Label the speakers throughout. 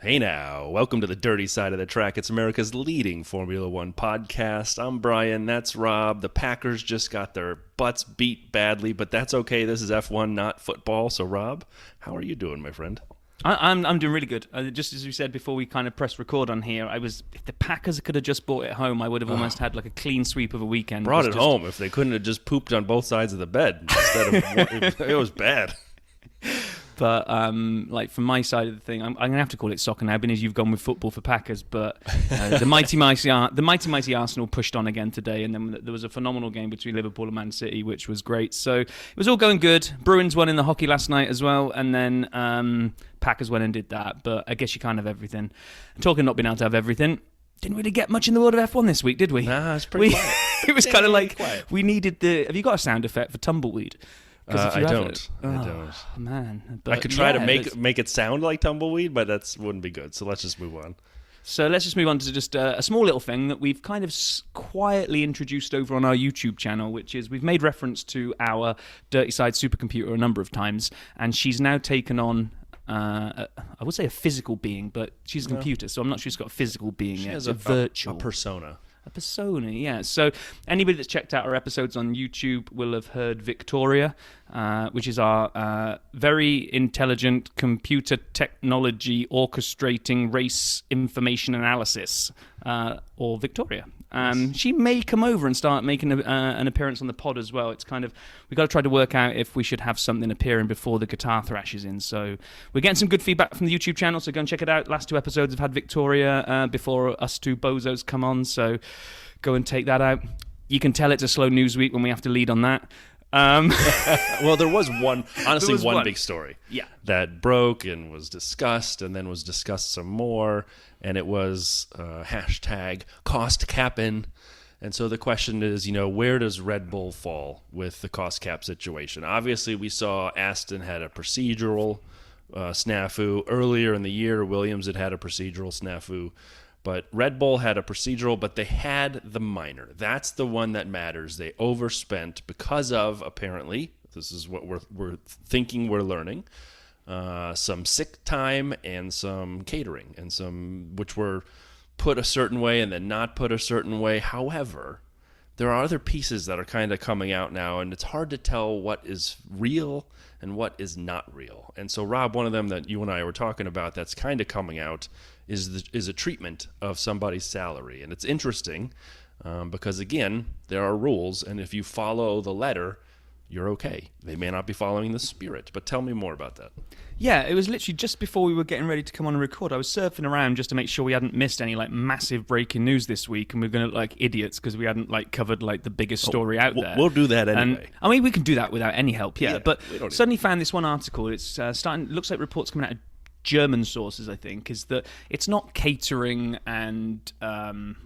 Speaker 1: Hey now, welcome to the Dirty Side of the Track. It's America's leading Formula One podcast. I'm Brian, that's Rob. The Packers just got their butts beat badly, but that's okay. This is F1, not football. So Rob, how are you doing, my friend?
Speaker 2: I'm doing really good. Just as we said before we kind of pressed record on here, if the Packers could have just brought it home, I would have almost had like a clean sweep of a weekend.
Speaker 1: Brought it home if they couldn't have just pooped on both sides of the bed instead of it was bad.
Speaker 2: But like from my side of the thing, I'm going to have to call it soccer now, being as you've gone with football for Packers. But the mighty mighty Arsenal pushed on again today, and then there was a phenomenal game between Liverpool and Man City, which was great. So it was all going good. Bruins won in the hockey last night as well, and then Packers went and did that. But I guess you can't have everything. And talking not being able to have everything, didn't really get much in the world of F1 this week, did we?
Speaker 1: Nah, it's pretty quiet.
Speaker 2: It was kind of like quiet. We needed the. Have you got a sound effect for tumbleweed?
Speaker 1: I don't.
Speaker 2: Man,
Speaker 1: I could try to make it sound like tumbleweed, but that wouldn't be good. So let's just move on.
Speaker 2: So let's just move on to just a small little thing that we've kind of quietly introduced over on our YouTube channel, which is we've made reference to our Dirty Side supercomputer a number of times, and she's now taken on, I would say a physical being, but she's a computer, so I'm not sure she's got a physical being yet. It's a virtual.
Speaker 1: A persona.
Speaker 2: A persona, yeah. So anybody that's checked out our episodes on YouTube will have heard Victoria, which is our very intelligent computer technology orchestrating race information analysis, or Victoria. She may come over and start making an appearance on the pod as well. It's kind of, we've got to try to work out if we should have something appearing before the guitar thrash is in. So we're getting some good feedback from the YouTube channel, so go and check it out. Last two episodes have had Victoria before us two bozos come on, so go and take that out. You can tell it's a slow news week when we have to lead on that.
Speaker 1: Well, there was one big story that broke and was discussed and then was discussed some more, and it was hashtag cost capping. And so the question is, where does Red Bull fall with the cost cap situation? Obviously, we saw Aston had a procedural snafu earlier in the year. Williams had a procedural snafu. But Red Bull had a procedural, but they had the minor. That's the one that matters. They overspent because of, apparently, this is what we're thinking we're learning, some sick time and some catering, and some which were put a certain way and then not put a certain way. However, there are other pieces that are kind of coming out now, and it's hard to tell what is real and what is not real. And so, Rob, one of them that you and I were talking about that's kind of coming out is a treatment of somebody's salary. And it's interesting because, again, there are rules, and if you follow the letter, you're okay. They may not be following the spirit, but tell me more about that.
Speaker 2: Yeah, it was literally just before we were getting ready to come on and record. I was surfing around just to make sure we hadn't missed any massive breaking news this week, and we were going to look like idiots because we hadn't covered the biggest story out there.
Speaker 1: We'll do that anyway.
Speaker 2: And, we can do that without any help, yeah. But suddenly found this one article. It's starting. Looks like reports coming out of German sources, I think, is that it's not catering and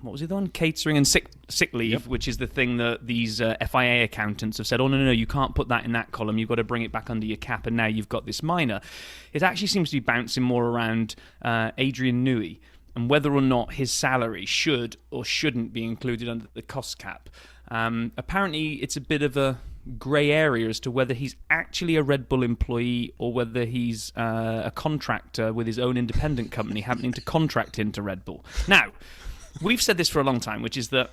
Speaker 2: what was the other one? Catering and sick leave, which is the thing that these FIA accountants have said, no, you can't put that in that column. You've got to bring it back under your cap, and now you've got this minor. It actually seems to be bouncing more around Adrian Newey and whether or not his salary should or shouldn't be included under the cost cap. Apparently, it's a bit of a grey area as to whether he's actually a Red Bull employee or whether he's a contractor with his own independent company happening to contract into Red Bull. Now, we've said this for a long time, which is that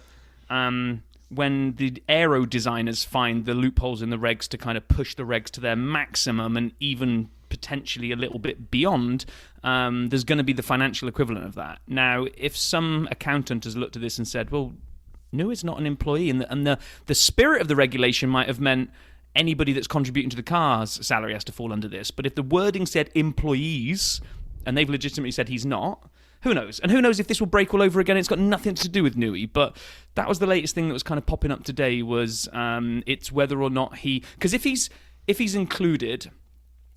Speaker 2: when the aero designers find the loopholes in the regs to kind of push the regs to their maximum and even potentially a little bit beyond, there's going to be the financial equivalent of that. Now, if some accountant has looked at this and said, well, Newey's not an employee, and the spirit of the regulation might have meant anybody that's contributing to the car's salary has to fall under this. But if the wording said employees, and they've legitimately said he's not, who knows? And who knows if this will break all over again? It's got nothing to do with Newey. But that was the latest thing that was kind of popping up today, was it's whether or not because if he's included,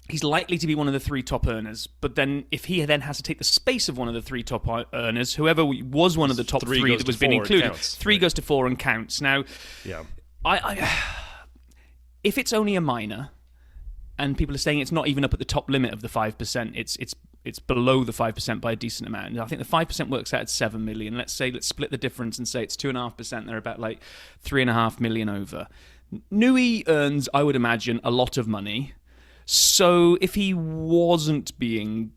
Speaker 2: he's likely to be one of the three top earners. But then if he then has to take the space of one of the three top earners, whoever was one of the top three that was being included, three goes to four and counts. Now, if it's only a minor, and people are saying it's not even up at the top limit of the 5%, it's below the 5% by a decent amount. And I think the 5% works out at 7 million. Let's split the difference and say it's 2.5%. They're about 3.5 million over. Newey earns, I would imagine, a lot of money. So if he wasn't being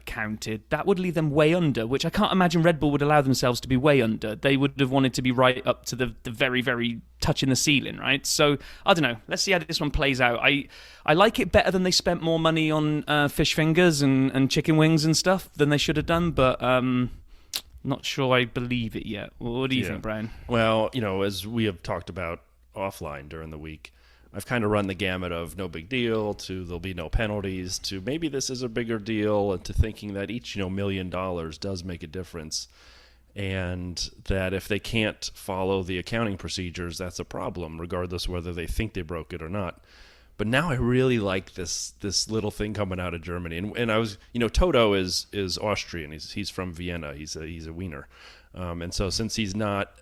Speaker 2: counted, that would leave them way under, which I can't imagine Red Bull would allow themselves to be way under. They would have wanted to be right up to the very, very touching the ceiling, right? So I don't know. Let's see how this one plays out. I like it better than they spent more money on fish fingers and chicken wings and stuff than they should have done, but not sure I believe it yet. What do you think, Brian?
Speaker 1: Well, as we have talked about offline during the week, I've kind of run the gamut of no big deal to there'll be no penalties to maybe this is a bigger deal and to thinking that each $1 million does make a difference and that if they can't follow the accounting procedures, that's a problem regardless whether they think they broke it or not. But now I really like this little thing coming out of Germany, and I was Toto is Austrian. He's from Vienna. He's a wiener. And so since he's not,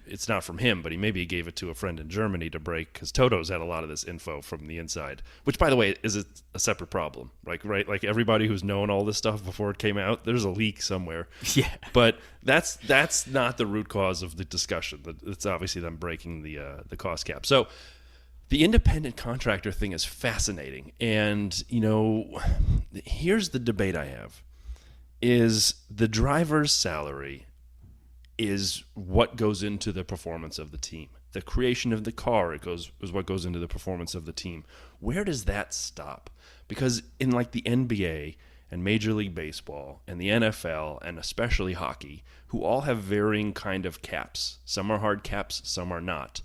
Speaker 1: it's not from him, but he maybe gave it to a friend in Germany to break because Toto's had a lot of this info from the inside, which, by the way, is a separate problem. Right? Like everybody who's known all this stuff before it came out, there's a leak somewhere.
Speaker 2: Yeah.
Speaker 1: But that's not the root cause of the discussion. It's obviously them breaking the cost cap. So the independent contractor thing is fascinating. And, here's the debate I have. Is the driver's salary is what goes into the performance of the team. The creation of the car is what goes into the performance of the team. Where does that stop? Because in like the NBA and Major League Baseball and the NFL and especially hockey, who all have varying kind of caps. Some are hard caps, some are not.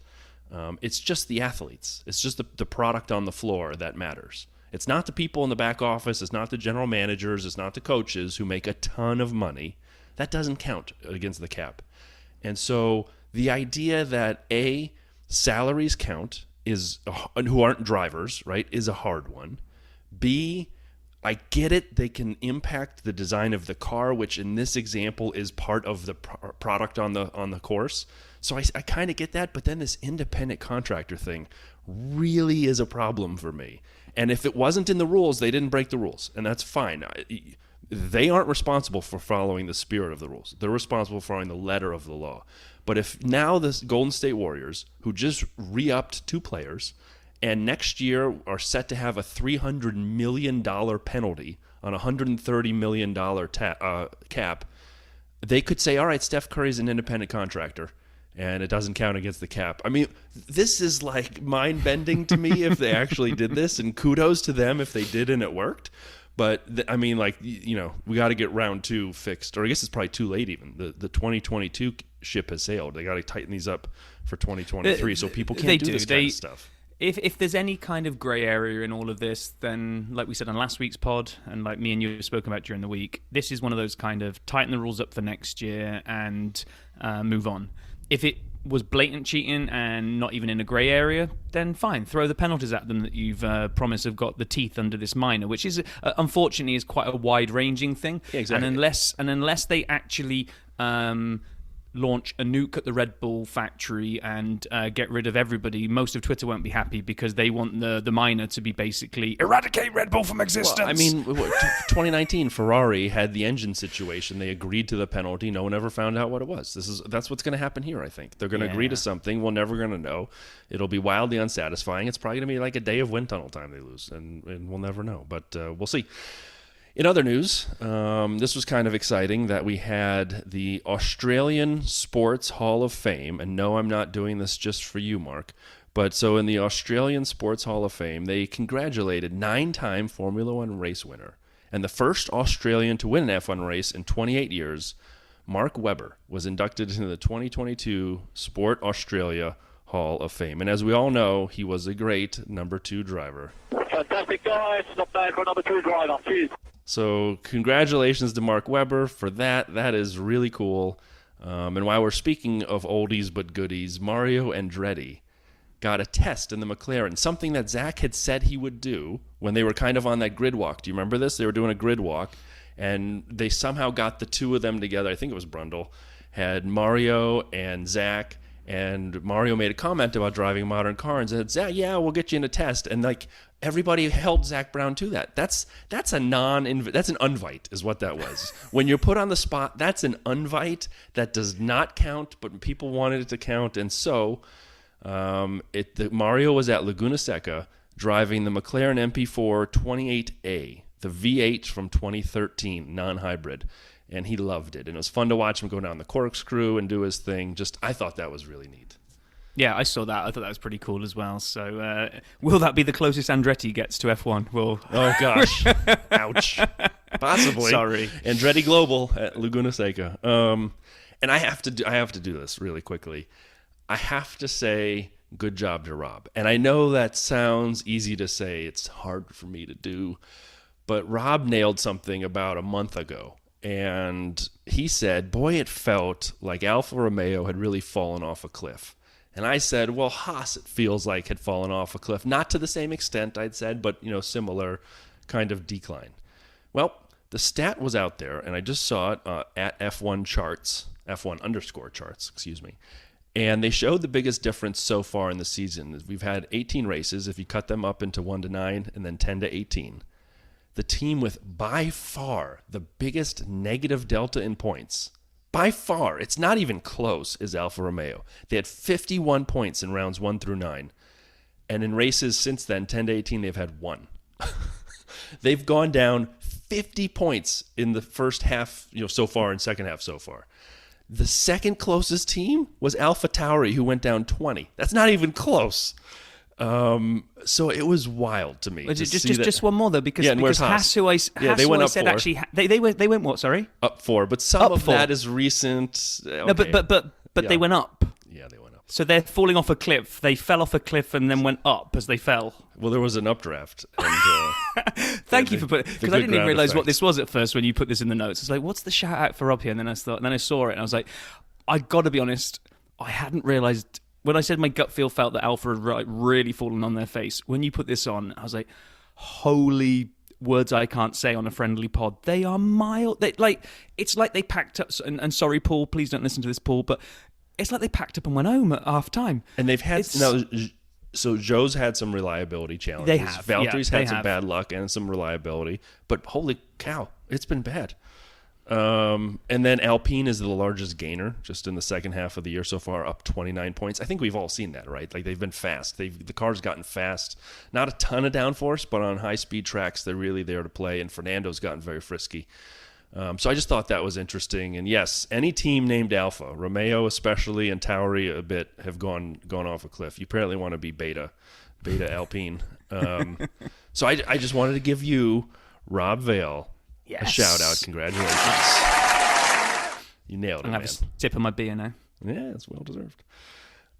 Speaker 1: It's just the athletes. It's just the product on the floor that matters. It's not the people in the back office. It's not the general managers. It's not the coaches who make a ton of money. That doesn't count against the cap. And so the idea that A, salaries count who aren't drivers, right, is a hard one. B, I get it. They can impact the design of the car, which in this example is part of the product on the course. So I kind of get that, but then this independent contractor thing really is a problem for me. And if it wasn't in the rules, they didn't break the rules, and that's fine. They aren't responsible for following the spirit of the rules. They're responsible for following the letter of the law. But if now the Golden State Warriors, who just re-upped 2 players, and next year are set to have a $300 million penalty on a $130 million cap, they could say, all right, Steph Curry's an independent contractor, and it doesn't count against the cap. I mean, this is like mind-bending to me if they actually did this, and kudos to them if they did and it worked. But, we got to get round 2 fixed. Or I guess it's probably too late even. The 2022 ship has sailed. They got to tighten these up for 2023 so people can't do this kind of stuff.
Speaker 2: If there's any kind of grey area in all of this, then like we said on last week's pod, and like me and you have spoken about during the week, this is one of those kind of tighten the rules up for next year and move on. If it was blatant cheating and not even in a grey area, then fine, throw the penalties at them that you've promised have got the teeth under this minor, which is unfortunately is quite a wide-ranging thing.
Speaker 1: Yeah, exactly.
Speaker 2: And unless they actually launch a nuke at the Red Bull factory and get rid of everybody, most of Twitter won't be happy because they want the minor to be basically eradicate Red Bull from existence.
Speaker 1: Well, 2019 Ferrari had the engine situation. They agreed to the penalty. No one ever found out what it was. That's what's going to happen here, I think. They're going to agree to something. We're never going to know. It'll be wildly unsatisfying. It's probably going to be like a day of wind tunnel time they lose, and we'll never know. But we'll see. In other news, this was kind of exciting that we had the Australian Sports Hall of Fame, and no, I'm not doing this just for you, Mark, but so in the Australian Sports Hall of Fame, they congratulated 9-time Formula One race winner, and the first Australian to win an F1 race in 28 years, Mark Webber, was inducted into the 2022 Sport Australia Hall of Fame. And as we all know, he was a great number 2 driver.
Speaker 3: Fantastic, guys. Not bad for a number 2 driver. Cheers.
Speaker 1: So congratulations to Mark Webber for that. That is really cool. And while we're speaking of oldies but goodies, Mario Andretti got a test in the McLaren, something that Zach had said he would do when they were kind of on that grid walk. Do you remember this? They were doing a grid walk, and they somehow got the 2 of them together. I think it was Brundle, had Mario and Zach, and Mario made a comment about driving a modern car and said, Zach, yeah, we'll get you in a test. And like everybody held Zach Brown to that. That's an unvite is what that was. When you're put on the spot, that's an unvite that does not count, but people wanted it to count. And so Mario was at Laguna Seca driving the McLaren MP4 28A, the V8 from 2013, non-hybrid. And he loved it. And it was fun to watch him go down the corkscrew and do his thing. I thought that was really neat.
Speaker 2: Yeah, I saw that. I thought that was pretty cool as well. So, will that be the closest Andretti gets to F1? Well,
Speaker 1: oh gosh, ouch. Possibly.
Speaker 2: Sorry,
Speaker 1: Andretti Global at Laguna Seca. And I have to do this really quickly. I have to say, good job to Rob. And I know that sounds easy to say. It's hard for me to do, but Rob nailed something about a month ago. And he said, boy, it felt like Alfa Romeo had really fallen off a cliff. And I said, well, Haas, it feels like, had fallen off a cliff. Not to the same extent, I'd said, but, similar kind of decline. Well, the stat was out there, and I just saw it at F1 charts, F1_ charts, excuse me. And they showed the biggest difference so far in the season. We've had 18 races. If you cut them up into 1 to 9 and then 10 to 18, the team with by far the biggest negative delta in points, by far, it's not even close, is Alfa Romeo. They had 51 points in rounds 1 through 9. And in races since then, 10 to 18, they've had 1. They've gone down 50 points in the first half, so far, and second half so far. The second closest team was AlphaTauri, who went down 20. That's not even close. So it was wild to me.
Speaker 2: Just one more though, because Haas, who I
Speaker 1: they went up
Speaker 2: said
Speaker 1: 4.
Speaker 2: Actually they went what? Sorry,
Speaker 1: up 4. But some of that is recent. Okay.
Speaker 2: No, but they went up.
Speaker 1: Yeah, they went up.
Speaker 2: So they're falling off a cliff. They fell off a cliff and then went up as they fell.
Speaker 1: Well, there was an updraft. And,
Speaker 2: Thank you for putting, because I didn't even realize what this was at first when you put this in the notes. It's like, what's the shout out for Rob here? And then I saw it, and I was like, I got to be honest, I hadn't realized. When I said my gut feel felt that Alpha had really fallen on their face, when you put this on, I was like, holy words I can't say on a friendly pod. They are mild. It's like they packed up, and sorry, Paul, please don't listen to this, Paul, but it's like they packed up and went home at half time.
Speaker 1: And they've had, so Joe's had some reliability challenges.
Speaker 2: They have.
Speaker 1: Valtteri's had some bad luck and some reliability, but holy cow, it's been bad. And then Alpine is the largest gainer just in the second half of the year so far, up 29 points. I think we've all seen that, right? Like, they've been fast. The car's gotten fast. Not a ton of downforce, but on high-speed tracks, they're really there to play, and Fernando's gotten very frisky. So I just thought that was interesting. And yes, any team named Alpha, Romeo especially, and Tauri a bit, have gone off a cliff. You apparently want to be beta Alpine. So I just wanted to give you, Rob Vale, a shout-out. Congratulations. You nailed it, man.
Speaker 2: I'm going to have a tip of my beer now.
Speaker 1: Yeah, it's well-deserved.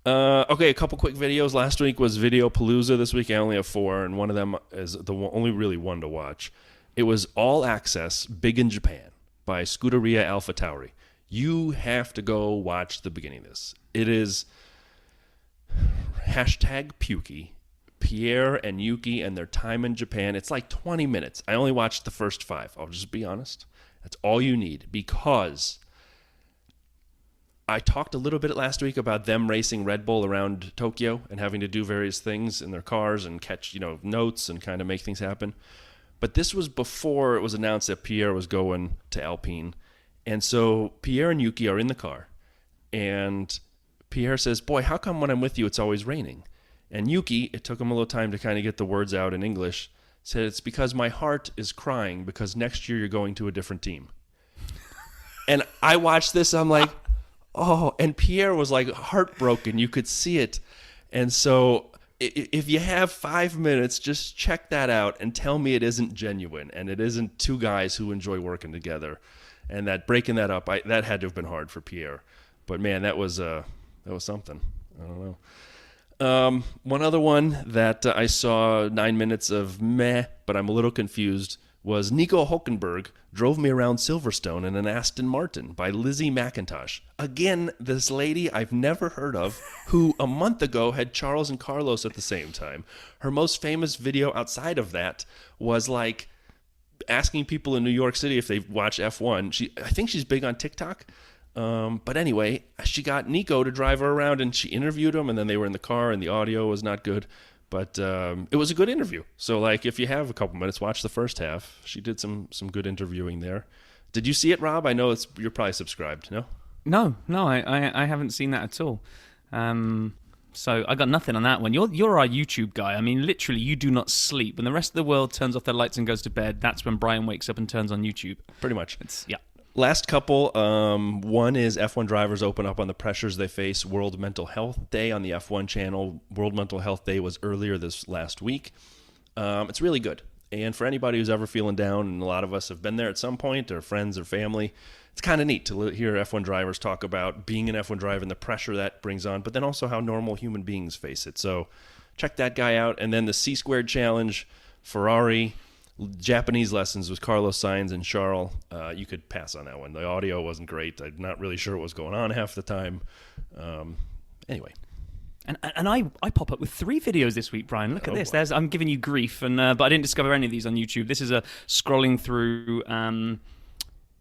Speaker 1: Okay, a couple quick videos. Last week was Video Palooza. This week I only have 4, and one of them is the only really one to watch. It was All Access Big in Japan by Scuderia AlphaTauri. You have to go watch the beginning of this. It is #Pukey. Pierre and Yuki and their time in Japan. It's like 20 minutes. I only watched the first 5. I'll just be honest. That's all you need, because I talked a little bit last week about them racing Red Bull around Tokyo and having to do various things in their cars and catch, notes and kind of make things happen. But this was before it was announced that Pierre was going to Alpine. And so Pierre and Yuki are in the car. And Pierre says, boy, how come when I'm with you it's always raining? And Yuki, it took him a little time to kind of get the words out in English, said, it's because my heart is crying because next year you're going to a different team. And I watched this, I'm like, oh, and Pierre was like heartbroken. You could see it. And so if you have 5 minutes, just check that out and tell me it isn't genuine and it isn't two guys who enjoy working together. And that breaking that up, that had to have been hard for Pierre. But man, that was something. I don't know. One other one that I saw 9 minutes of meh, but I'm a little confused, was Nico Hülkenberg drove me around Silverstone in an Aston Martin by Lizzie McIntosh. Again, this lady I've never heard of, who a month ago had Charles and Carlos at the same time. Her most famous video outside of that was like asking people in New York City if they watch F1. I think she's big on TikTok. But anyway, she got Nico to drive her around and she interviewed him, and then they were in the car and the audio was not good. But it was a good interview. So, like, if you have a couple minutes, watch the first half. She did some good interviewing there. Did you see it, Rob? I know you're probably subscribed, no?
Speaker 2: No, I haven't seen that at all. So I got nothing on that one. You're our YouTube guy. I mean, literally, you do not sleep. When the rest of the world turns off their lights and goes to bed, that's when Brian wakes up and turns on YouTube.
Speaker 1: Pretty much.
Speaker 2: Yeah.
Speaker 1: Last couple. One is F1 drivers open up on the pressures they face. World Mental Health Day on the F1 channel. World Mental Health Day was earlier this last week. It's really good. And for anybody who's ever feeling down, and a lot of us have been there at some point, or friends or family, it's kind of neat to hear F1 drivers talk about being an F1 driver and the pressure that brings on, but then also how normal human beings face it. So check that guy out. And then the C-Squared Challenge, Ferrari, Japanese lessons with Carlos Sainz and Charles. You could pass on that one. The audio wasn't great. I'm not really sure what was going on half the time. Anyway.
Speaker 2: And I pop up with 3 videos this week, Brian. Look at this. I'm giving you grief, but I didn't discover any of these on YouTube. This is a scrolling through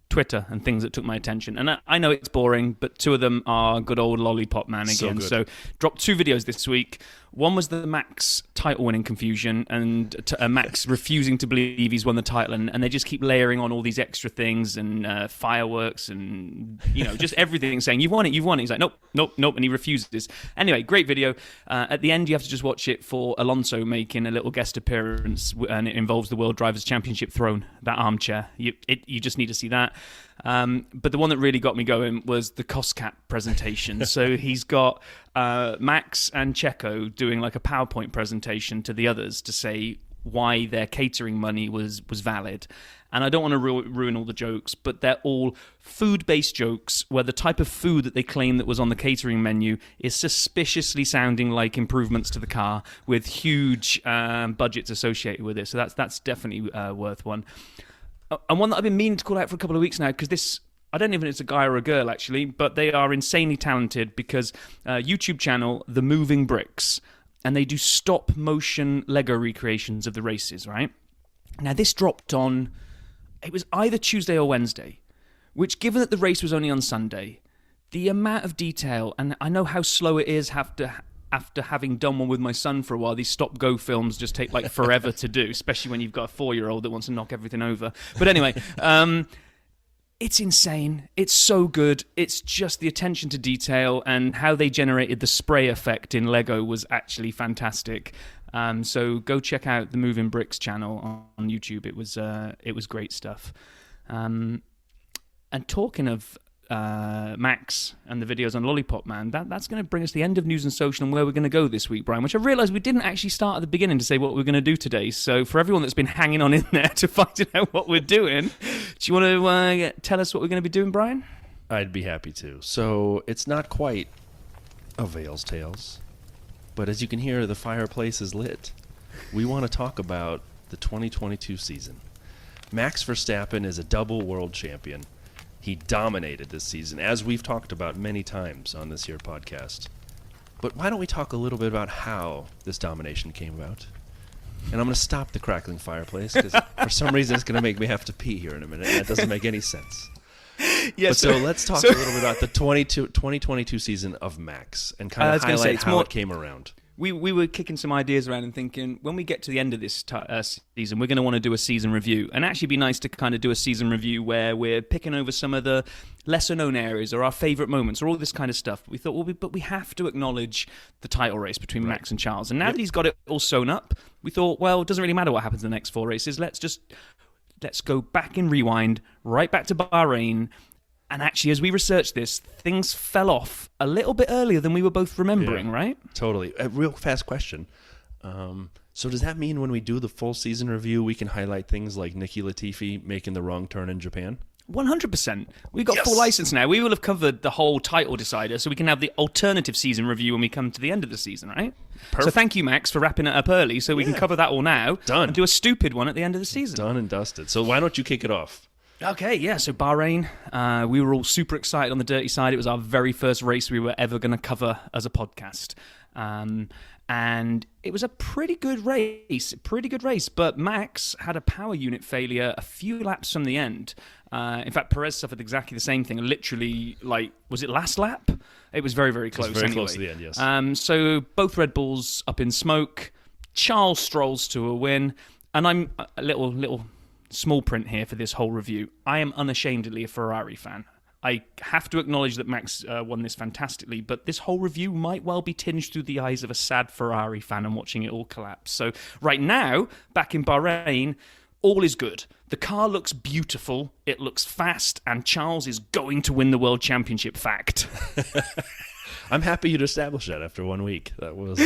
Speaker 2: Twitter and things that took my attention. And I know it's boring, but 2 of them are good old Lollipop Man again. So dropped 2 videos this week. One was the Max title winning confusion and Max refusing to believe he's won the title, and they just keep layering on all these extra things and fireworks and just everything, saying you've won it. He's like nope, and he refuses. Anyway, great video. At the end, you have to just watch it for Alonso making a little guest appearance, and it involves the World Drivers' Championship throne, that armchair. You just need to see that. But the one that really got me going was the cost cap presentation. So he's got Max and Checo doing like a PowerPoint presentation to the others to say why their catering money was valid. And I don't want to ruin all the jokes, but they're all food-based jokes where the type of food that they claim that was on the catering menu is suspiciously sounding like improvements to the car with huge budgets associated with it. So that's definitely worth one. And one that I've been meaning to call out for a couple of weeks now, because this, I don't even know if it's a guy or a girl actually, but they are insanely talented because YouTube channel, The Moving Bricks, and they do stop motion Lego recreations of the races, right? Now this dropped on, it was either Tuesday or Wednesday, which given that the race was only on Sunday, the amount of detail, and I know how slow it is after having done one with my son for a while, these stop-go films just take like forever to do, especially when you've got a 4-year-old that wants to knock everything over. But anyway, it's insane. It's so good. It's just the attention to detail and how they generated the spray effect in Lego was actually fantastic. So go check out the Moving Bricks channel on YouTube. It was great stuff. And talking of Max and the videos on Lollipop Man, that's going to bring us to the end of News and Social and where we're going to go this week, Brian, which I realised we didn't actually start at the beginning to say what we're going to do today. So for everyone that's been hanging on in there to find out what we're doing, do you want to tell us what we're going to be doing, Brian?
Speaker 1: I'd be happy to. So it's not quite a Vale's Tales, but as you can hear, the fireplace is lit. We want to talk about the 2022 season. Max Verstappen is a double world champion. He dominated this season, as we've talked about many times on this here podcast. But why don't we talk a little bit about how this domination came about? And I'm going to stop the crackling fireplace, because for some reason it's going to make me have to pee here in a minute. That doesn't make any sense.
Speaker 2: Yeah,
Speaker 1: so let's talk a little bit about the 2022 season of Max and kind of highlight how it came around.
Speaker 2: We were kicking some ideas around and thinking, when we get to the end of this season, we're going to want to do a season review. And actually be nice to kind of do a season review where we're picking over some of the lesser-known areas or our favourite moments or all this kind of stuff. We thought, but we have to acknowledge the title race between Max and Charles. And now that he's got it all sewn up, we thought, well, it doesn't really matter what happens in the next 4 races. Let's go back and rewind, right back to Bahrain. And actually, as we researched this, things fell off a little bit earlier than we were both remembering, right?
Speaker 1: Totally. A real fast question. So does that mean when we do the full season review, we can highlight things like Nicky Latifi making the wrong turn in Japan?
Speaker 2: 100%. We've got full license now. We will have covered the whole title decider, so we can have the alternative season review when we come to the end of the season, right? Perfect. So thank you, Max, for wrapping it up early so we can cover that all now.
Speaker 1: Done.
Speaker 2: And do a stupid one at the end of the season.
Speaker 1: Done and dusted. So why don't you kick it off?
Speaker 2: Okay, yeah, so Bahrain, we were all super excited on the dirty side. It was our very first race we were ever going to cover as a podcast. And it was a pretty good race, but Max had a power unit failure a few laps from the end. In fact, Perez suffered exactly the same thing, literally, was it last lap? It was very, very close.
Speaker 1: It was very close to the end, yes.
Speaker 2: So both Red Bulls up in smoke. Charles strolls to a win, and I'm a little small print here for this whole review. I am unashamedly a Ferrari fan. I have to acknowledge that Max won this fantastically, but this whole review might well be tinged through the eyes of a sad Ferrari fan and watching it all collapse. So right now, back in Bahrain, all is good. The car looks beautiful, it looks fast, and Charles is going to win the World Championship. Fact.
Speaker 1: I'm happy you'd establish that after 1 week. That was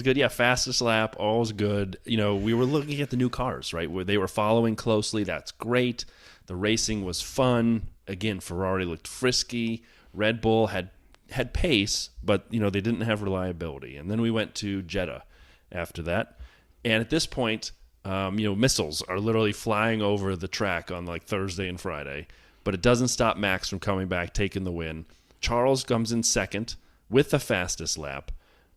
Speaker 1: good. Yeah, fastest lap, all's good. You know, we were looking at the new cars, right? Where they were following closely. That's great. The racing was fun. Again, Ferrari looked frisky. Red Bull had pace, but you know they didn't have reliability. And then we went to Jeddah after that. And at this point, missiles are literally flying over the track on like Thursday and Friday. But it doesn't stop Max from coming back, taking the win. Charles comes in second with the fastest lap.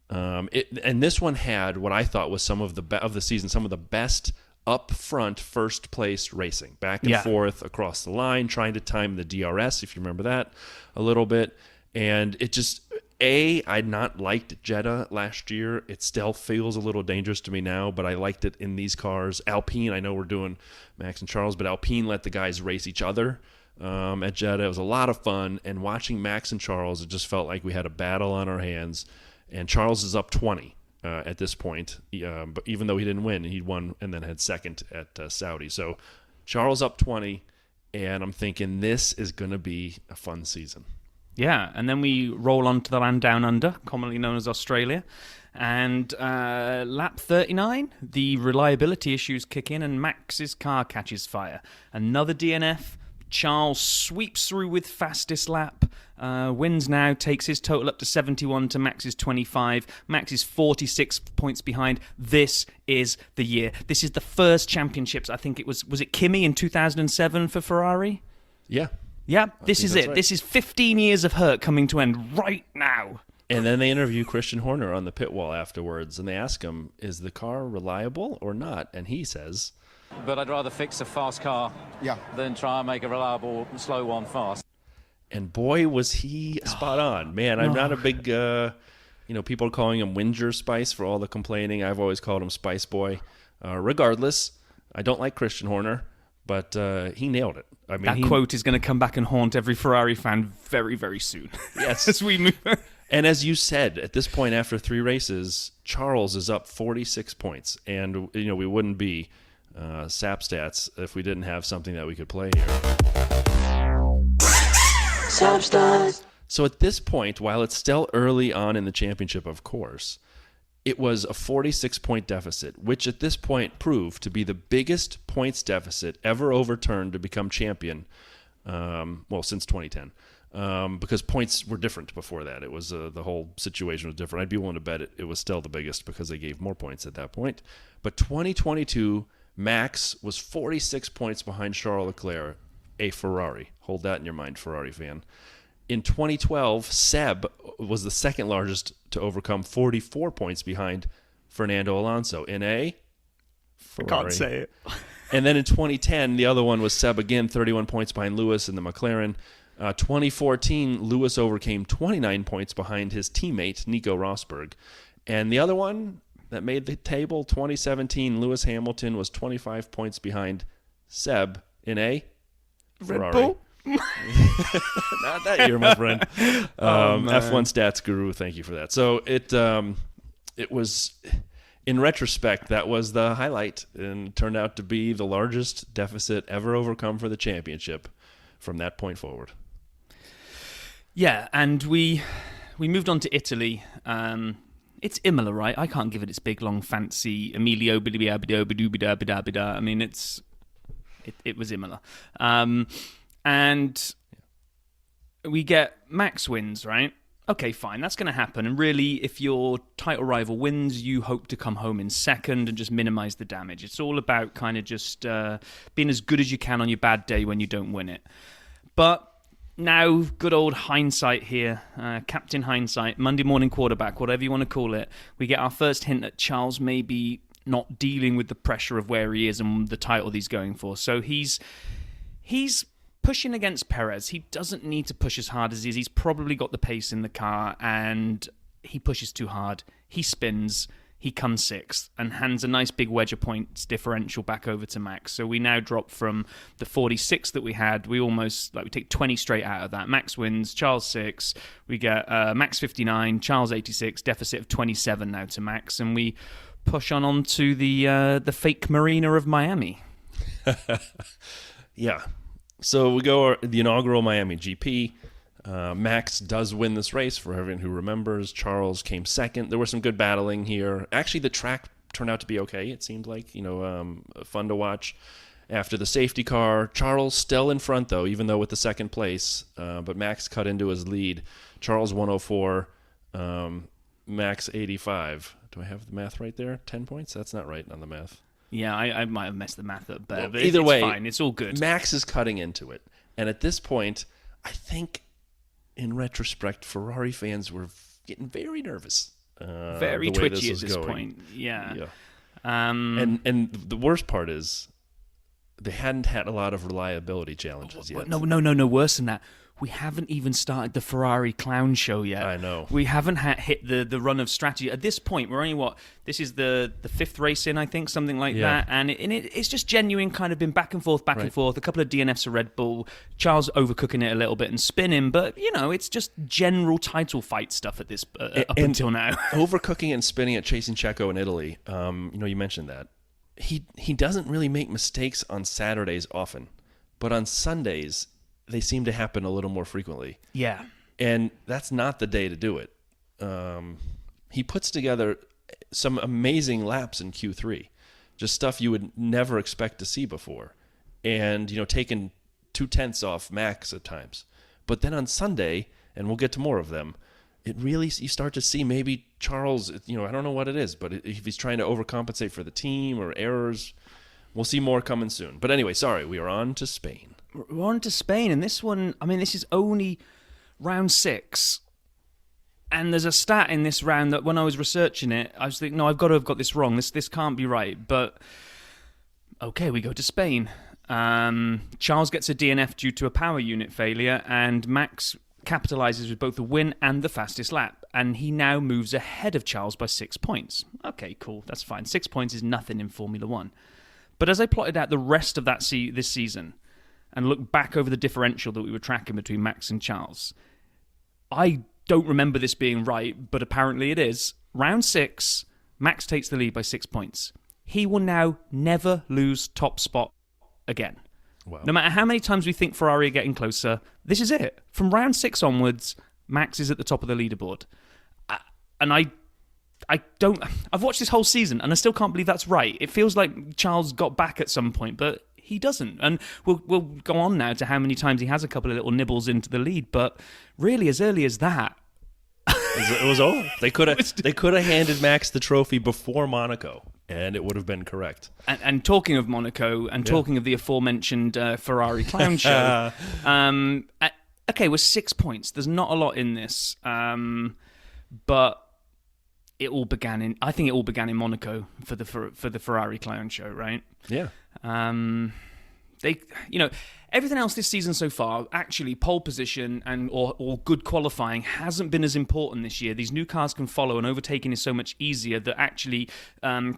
Speaker 1: And this one had what I thought was some of the season, some of the best up front first place racing, back and forth across the line, trying to time the DRS, if you remember that a little bit. And it just, I'd not liked Jeddah last year. It still feels a little dangerous to me now, but I liked it in these cars. Alpine, I know we're doing Max and Charles, but Alpine let the guys race each other at Jeddah. It was a lot of fun, and watching Max and Charles, it just felt like we had a battle on our hands, and Charles is up 20 at this point, but even though he didn't win, he won and then had second at Saudi. So Charles up 20, and I'm thinking this is going to be a fun season.
Speaker 2: Yeah, and then we roll on to the land down under, commonly known as Australia. And lap 39, the reliability issues kick in and Max's car catches fire. Another DNF. Charles sweeps through with fastest lap, wins now, takes his total up to 71 to Max's 25. Max is 46 points behind. This is the year. This is the first championships. I think it was it Kimi in 2007 for Ferrari?
Speaker 1: Yeah.
Speaker 2: Yeah, this is it.
Speaker 1: Right.
Speaker 2: This is 15 years of hurt coming to end right now.
Speaker 1: And then they interview Christian Horner on the pit wall afterwards, and they ask him, is the car reliable or not? And he says,
Speaker 4: but I'd rather fix a fast car than try and make a reliable, slow one fast.
Speaker 1: And boy, was he spot on. Man, I'm not a big, people are calling him Whinger Spice for all the complaining. I've always called him Spice Boy. Regardless, I don't like Christian Horner, but he nailed it. I mean,
Speaker 2: that quote is going to come back and haunt every Ferrari fan very, very soon.
Speaker 1: Yes.
Speaker 2: As we move.
Speaker 1: And as you said, at this point, after 3 races, Charles is up 46 points. And, we wouldn't be SAP stats if we didn't have something that we could play here. SAP stats. So at this point, while it's still early on in the championship, of course, it was a 46-point deficit, which at this point proved to be the biggest points deficit ever overturned to become champion, since 2010. Because points were different before that. It was the whole situation was different. I'd be willing to bet it was still the biggest because they gave more points at that point. But 2022, Max was 46 points behind Charles Leclerc, a Ferrari. Hold that in your mind, Ferrari fan. In 2012, Seb was the second largest to overcome 44 points behind Fernando Alonso in a Ferrari.
Speaker 2: I can't say it.
Speaker 1: And then in 2010, the other one was Seb again, 31 points behind Lewis in the McLaren. 2014, Lewis overcame 29 points behind his teammate, Nico Rosberg. And the other one that made the table, 2017, Lewis Hamilton was 25 points behind Seb in a Ferrari.
Speaker 2: Red Bull?
Speaker 1: Not that year, my friend. F1 stats guru, thank you for that. So it was, in retrospect, that was the highlight and turned out to be the largest deficit ever overcome for the championship from that point forward.
Speaker 2: Yeah, and we moved on to Italy. It's Imola, right? I can't give it its big, long, fancy Emilio. I mean, it was Imola. And we get Max wins, right? Okay, fine, that's going to happen. And really, if your title rival wins, you hope to come home in second and just minimize the damage. It's all about kind of just being as good as you can on your bad day when you don't win it. But now, good old hindsight here, Captain Hindsight, Monday morning quarterback, whatever you want to call it, we get our first hint that Charles may be not dealing with the pressure of where he is and the title he's going for. So he's pushing against Perez. He doesn't need to push as hard as he is. He's probably got the pace in the car, and he pushes too hard. He spins. he comes sixth and hands a nice big wedge of points differential back over to Max. So we now drop from the 46 that we had. We take 20 straight out of that. Max wins, Charles 6. We get Max 59, Charles 86, deficit of 27 now to Max, and we push on to the fake marina of Miami.
Speaker 1: Yeah. So we go the inaugural Miami GP. Max does win this race, for everyone who remembers. Charles came second. There was some good battling here. Actually, the track turned out to be okay. It seemed like, fun to watch. After the safety car, Charles still in front, though, even though with the second place. But Max cut into his lead. Charles 104, Max 85. Do I have the math right there? 10 points? That's not right on the math.
Speaker 2: Yeah, I might have messed the math up there, but
Speaker 1: either way,
Speaker 2: it's fine. It's all good.
Speaker 1: Max is cutting into it. And at this point, I think, in retrospect, Ferrari fans were getting very nervous.
Speaker 2: Very twitchy at this point. Yeah.
Speaker 1: And the worst part is they hadn't had a lot of reliability challenges yet.
Speaker 2: No, worse than that. We haven't even started the Ferrari clown show yet.
Speaker 1: I know.
Speaker 2: We haven't hit the run of strategy. At this point, we're only, this is the fifth race in, I think, something like that. And it's just genuine, kind of been back and forth. A couple of DNFs for Red Bull. Charles overcooking it a little bit and spinning. But, it's just general title fight stuff at this up until now.
Speaker 1: Overcooking and spinning at chasing Checo in Italy. You mentioned that. He doesn't really make mistakes on Saturdays often. But on Sundays, they seem to happen a little more frequently.
Speaker 2: Yeah.
Speaker 1: And that's not the day to do it. He puts together some amazing laps in Q3. Just stuff you would never expect to see before. And, taking 0.2 off Max at times. But then on Sunday, and we'll get to more of them, it really, you start to see maybe Charles, I don't know what it is, but if he's trying to overcompensate for the team or errors, we'll see more coming soon. But anyway, sorry, we are on to Spain.
Speaker 2: We're on to Spain, and this one, this is only round 6. And there's a stat in this round that when I was researching it, I was thinking, no, I've got to have got this wrong. This can't be right. But, okay, we go to Spain. Charles gets a DNF due to a power unit failure, and Max capitalizes with both the win and the fastest lap. And he now moves ahead of Charles by 6 points. Okay, cool, that's fine. 6 points is nothing in Formula 1. But as I plotted out the rest of this season, and look back over the differential that we were tracking between Max and Charles, I don't remember this being right, but apparently it is. Round 6, Max takes the lead by 6 points. He will now never lose top spot again.
Speaker 1: Wow. No
Speaker 2: matter how many times we think Ferrari are getting closer, this is it. From round 6 onwards, Max is at the top of the leaderboard. And I've watched this whole season, and I still can't believe that's right. It feels like Charles got back at some point, but he doesn't. And we'll go on now to how many times he has a couple of little nibbles into the lead. But really, as early as that,
Speaker 1: it was over. They could have handed Max the trophy before Monaco, and it would have been correct.
Speaker 2: And talking of Monaco, and talking of the aforementioned Ferrari clown show, okay, we're 6 points. There's not a lot in this, but it all began in Monaco for the Ferrari clown show, right?
Speaker 1: Yeah.
Speaker 2: Everything else this season so far, actually pole position or good qualifying hasn't been as important this year. These new cars can follow, and overtaking is so much easier that actually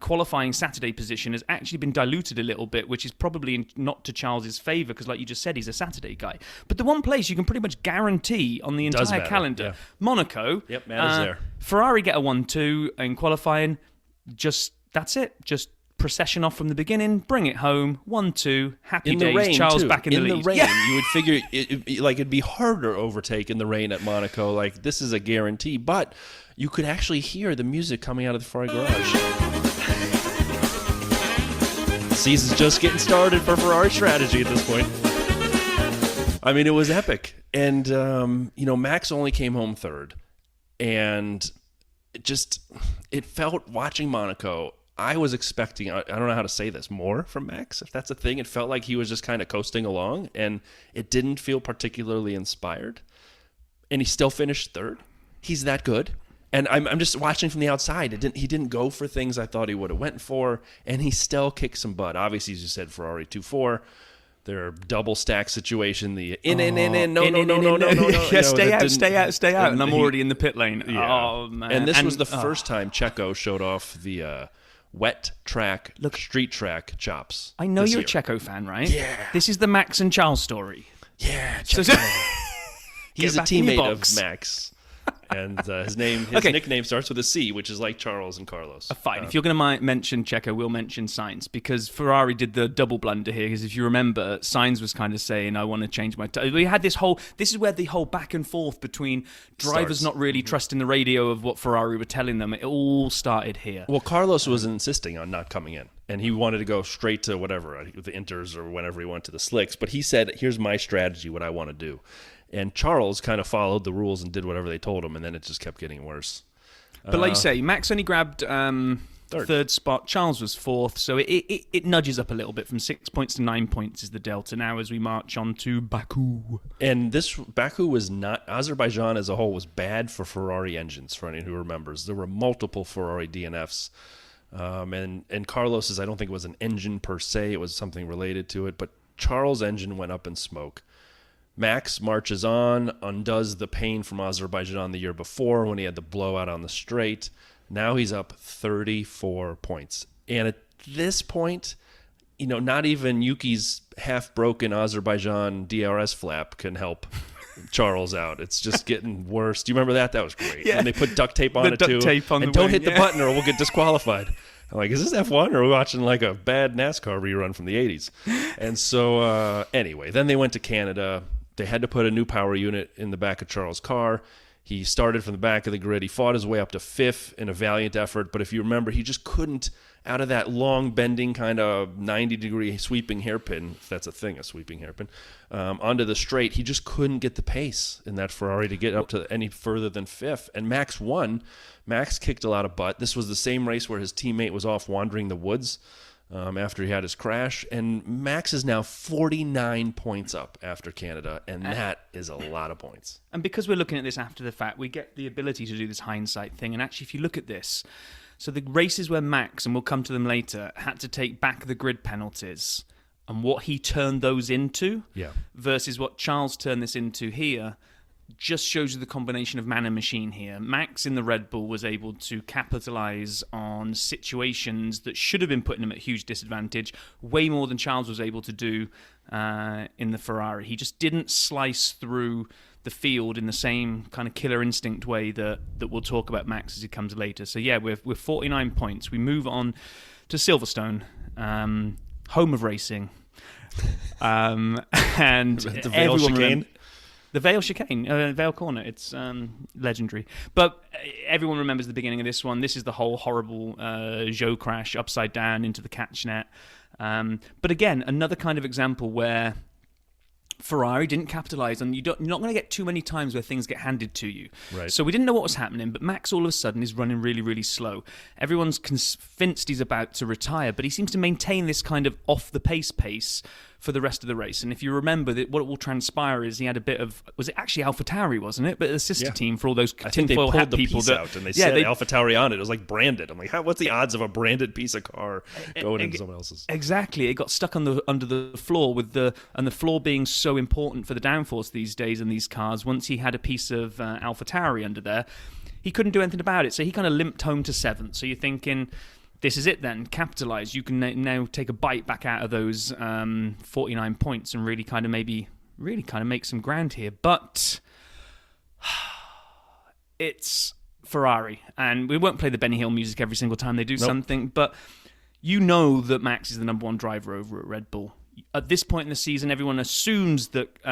Speaker 2: qualifying Saturday position has actually been diluted a little bit, which is probably not to Charles's favour, because like you just said, he's a Saturday guy. But the one place you can pretty much guarantee on the entire calendar, Monaco,
Speaker 1: matters there.
Speaker 2: Ferrari get a 1-2 in qualifying, that's it. Just procession off from the beginning, bring it home, 1-2, happy days,
Speaker 1: rain,
Speaker 2: Charles
Speaker 1: too.
Speaker 2: back in the lead.
Speaker 1: In the rain, you would figure it'd be harder to overtake in the rain at Monaco. Like, this is a guarantee, but you could actually hear the music coming out of the Ferrari garage. The season's just getting started for Ferrari strategy at this point. It was epic. And, Max only came home third. And it felt, watching Monaco, I was expecting, I don't know how to say this, more from Max, if that's a thing. It felt like he was just kind of coasting along, and it didn't feel particularly inspired. And he still finished third. He's that good. And I'm just watching from the outside. He didn't go for things I thought he would have went for, and he still kicked some butt. Obviously, as you said, Ferrari 2-4. their double stack situation, the in, no.
Speaker 2: Yeah, stay out. And I'm already in the pit lane. Yeah. Oh, man.
Speaker 1: And this was the first time Checo showed off the wet track, street track chops.
Speaker 2: I know you're a Checo fan, right?
Speaker 1: Yeah.
Speaker 2: This is the Max and Charles story.
Speaker 1: Yeah, Checo. He's a teammate of Max. And his nickname starts with a C, which is like Charles and Carlos.
Speaker 2: Fine. If you're going to mention Checo, we'll mention Sainz, because Ferrari did the double blunder here. Because if you remember, Sainz was kind of saying, I want to change my... We had this is where the whole back and forth between drivers not really trusting the radio of what Ferrari were telling them. It all started here.
Speaker 1: Well, Carlos was insisting on not coming in. And he wanted to go straight to whatever, the inters or whenever he went to the slicks. But he said, here's my strategy, what I want to do. And Charles kind of followed the rules and did whatever they told him, and then it just kept getting worse.
Speaker 2: But like you say, Max only grabbed third spot. Charles was fourth, so it nudges up a little bit from 6 points to 9 points is the delta now as we march on to Baku.
Speaker 1: And Baku was not... Azerbaijan as a whole was bad for Ferrari engines, for anyone who remembers. There were multiple Ferrari DNFs. And Carlos's, I don't think it was an engine per se. It was something related to it. But Charles' engine went up in smoke. Max marches on, undoes the pain from Azerbaijan the year before when he had the blowout on the straight. Now he's up 34 points. And at this point, not even Yuki's half-broken Azerbaijan DRS flap can help Charles out. It's just getting worse. Do you remember that? That was great. Yeah. And they put duct tape on it too. And don't hit the button or we'll get disqualified. I'm like, is this F1 or are we watching like a bad NASCAR rerun from the 80s? And so anyway, then they went to Canada. They had to put a new power unit in the back of Charles' car. He started from the back of the grid. He fought his way up to fifth in a valiant effort. But if you remember, he just couldn't, out of that long bending kind of 90-degree sweeping hairpin, if that's a thing, a sweeping hairpin, onto the straight, he just couldn't get the pace in that Ferrari to get up to any further than fifth. And Max won. Max kicked a lot of butt. This was the same race where his teammate was off wandering the woods after he had his crash. And Max is now 49 points up after Canada, and that is a lot of points.
Speaker 2: And because we're looking at this after the fact, we get the ability to do this hindsight thing. And actually, if you look at this, so the races where Max, and we'll come to them later, had to take back the grid penalties and what he turned those into versus what Charles turned this into here, just shows you the combination of man and machine here. Max in the Red Bull was able to capitalize on situations that should have been putting him at huge disadvantage, way more than Charles was able to do in the Ferrari. He just didn't slice through the field in the same kind of killer instinct way that we'll talk about Max as he comes later. So yeah, we're 49 points. We move on to Silverstone, home of racing. And
Speaker 1: the Vale chicane.
Speaker 2: The Vale chicane, Vale corner, it's legendary. But everyone remembers the beginning of this one. This is the whole horrible Zhou crash, upside down into the catch net. But again, another kind of example where Ferrari didn't capitalize, and you're not going to get too many times where things get handed to you.
Speaker 1: Right.
Speaker 2: So we didn't know what was happening, but Max all of a sudden is running really, really slow. Everyone's convinced he's about to retire, but he seems to maintain this kind of off-the-pace pace for the rest of the race. And if you remember, that what will transpire is he had a bit of... Was it actually AlphaTauri, wasn't it? But a sister team for all those tinfoil hat people.
Speaker 1: They out and they said AlphaTauri on it. It was like branded. I'm like, what's the odds of a branded piece of car going into someone else's?
Speaker 2: Exactly. It got stuck under the floor and the floor being so important for the downforce these days in these cars. Once he had a piece of AlphaTauri under there, he couldn't do anything about it. So he kind of limped home to seventh. So you're thinking... This is it then, capitalise. You can now take a bite back out of those 49 points and really kind of make some ground here. But it's Ferrari, and we won't play the Benny Hill music every single time they do something, but you know that Max is the number one driver over at Red Bull. At this point in the season, everyone assumes that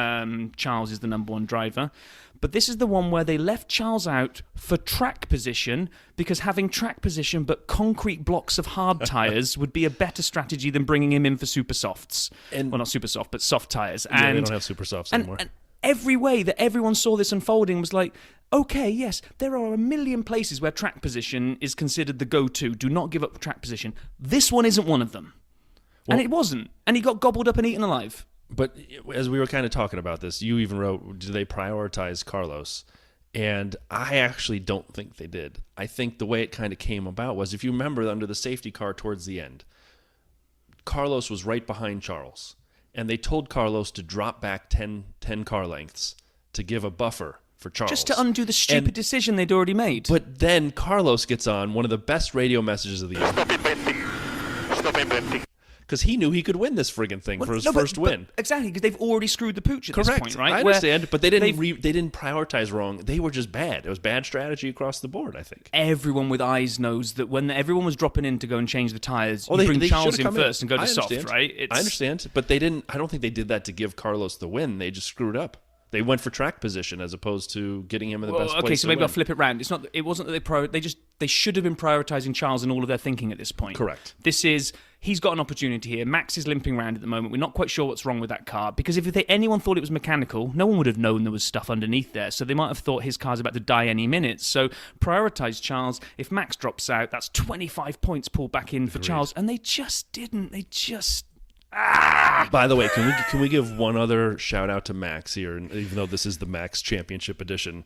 Speaker 2: Charles is the number one driver. But this is the one where they left Charles out for track position, because having track position but concrete blocks of hard tyres would be a better strategy than bringing him in for super softs. Well, not super soft, but soft tyres.
Speaker 1: Yeah, they don't have super softs anymore.
Speaker 2: And every way that everyone saw this unfolding was like, okay, yes, there are a million places where track position is considered the go-to. Do not give up track position. This one isn't one of them. Well, and it wasn't. And he got gobbled up and eaten alive.
Speaker 1: But as we were kind of talking about this, you even wrote, do they prioritize Carlos? And I actually don't think they did. I think the way it kind of came about was, if you remember, under the safety car towards the end, Carlos was right behind Charles. and they told Carlos to drop back 10 car lengths to give a buffer for Charles.
Speaker 2: Just to undo the stupid decision they'd already made.
Speaker 1: But then Carlos gets on one of the best radio messages of the year. Stop inventing. Because he knew he could win this friggin' thing for his first win.
Speaker 2: Exactly, because they've already screwed the pooch at this point, right?
Speaker 1: I understand, but they didn't prioritize wrong. They were just bad. It was bad strategy across the board, I think.
Speaker 2: Everyone with eyes knows that when everyone was dropping in to go and change the tyres, you bring Charles in first and go to soft, right?
Speaker 1: I understand, but they didn't. I don't think they did that to give Carlos the win. They just screwed up. They went for track position as opposed to getting him in the best place.
Speaker 2: Okay, so maybe
Speaker 1: win.
Speaker 2: I'll flip it round. It wasn't that they should have been prioritizing Charles in all of their thinking at this point.
Speaker 1: Correct.
Speaker 2: He's got an opportunity here. Max is limping around at the moment. We're not quite sure what's wrong with that car because if anyone thought it was mechanical, no one would have known there was stuff underneath there. So they might have thought his car's about to die any minute. So prioritize Charles. If Max drops out, that's 25 points pulled back in for Charles, and they just didn't.
Speaker 1: By the way, can we give one other shout out to Max here? And even though this is the Max Championship Edition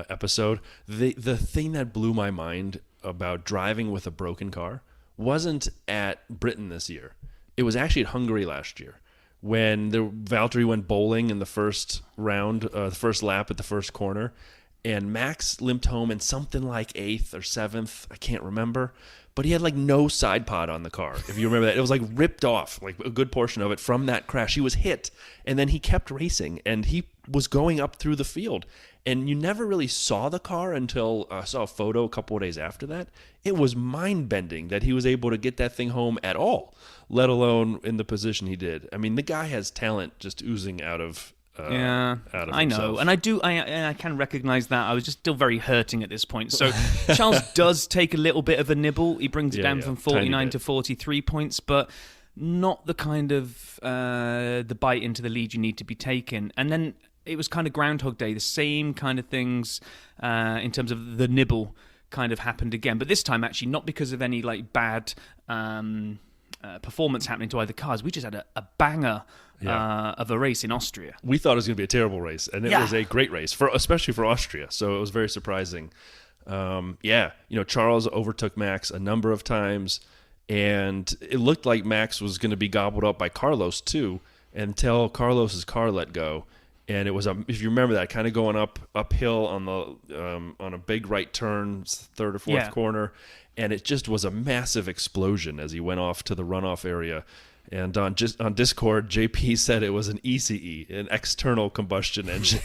Speaker 1: episode, the thing that blew my mind about driving with a broken car wasn't at Britain this year. It was actually at Hungary last year when Valtteri went bowling in the first round, the first lap at the first corner, and Max limped home in something like 8th or 7th. I can't remember. But he had like no side pod on the car, if you remember that. It was like ripped off, like a good portion of it from that crash. He was hit, and then he kept racing, and he was going up through the field. And you never really saw the car until I saw a photo a couple of days after that. It was mind-bending that he was able to get that thing home at all, let alone in the position he did. I mean, the guy has talent just oozing out of
Speaker 2: I know, and I can recognize that. I was just still very hurting at this point. So Charles does take a little bit of a nibble. He brings it down from 49 to 43 points, but not the kind of the bite into the lead you need to be taken. And then it was kind of Groundhog Day. The same kind of things in terms of the nibble kind of happened again, but this time actually not because of any like bad performance happening to either cars. We just had a banger of a race in Austria.
Speaker 1: We thought it was going to be a terrible race, and it was a great race, especially for Austria. So it was very surprising. Charles overtook Max a number of times, and it looked like Max was going to be gobbled up by Carlos too, until Carlos's car let go. And it was if you remember that, kind of going uphill on the on a big right turn, third or fourth corner, and it just was a massive explosion as he went off to the runoff area. And on Discord, JP said it was an ECE, an external combustion engine.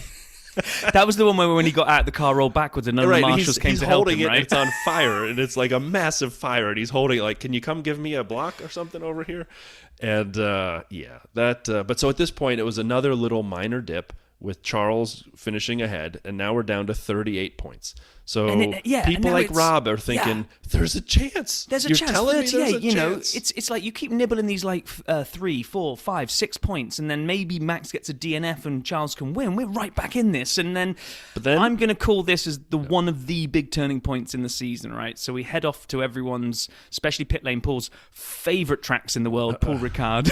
Speaker 2: That was the one where when he got out, the car rolled backwards and none of the marshals came to help him, right?
Speaker 1: It's on fire, and it's like a massive fire, and he's holding it like, can you come give me a block or something over here? And but so at this point, it was another little minor dip with Charles finishing ahead, and now we're down to 38 points. So people like Rob are thinking, there's a chance.
Speaker 2: There's a
Speaker 1: You're
Speaker 2: chance.
Speaker 1: telling
Speaker 2: 38,
Speaker 1: me there's a chance.
Speaker 2: It's like you keep nibbling these like 3, 4, 5, 6 points, and then maybe Max gets a DNF and Charles can win. We're right back in this. And then I'm going to call this as one of the big turning points in the season, right? So we head off to everyone's, especially pit lane Paul's, favourite tracks in the world, Paul Ricard.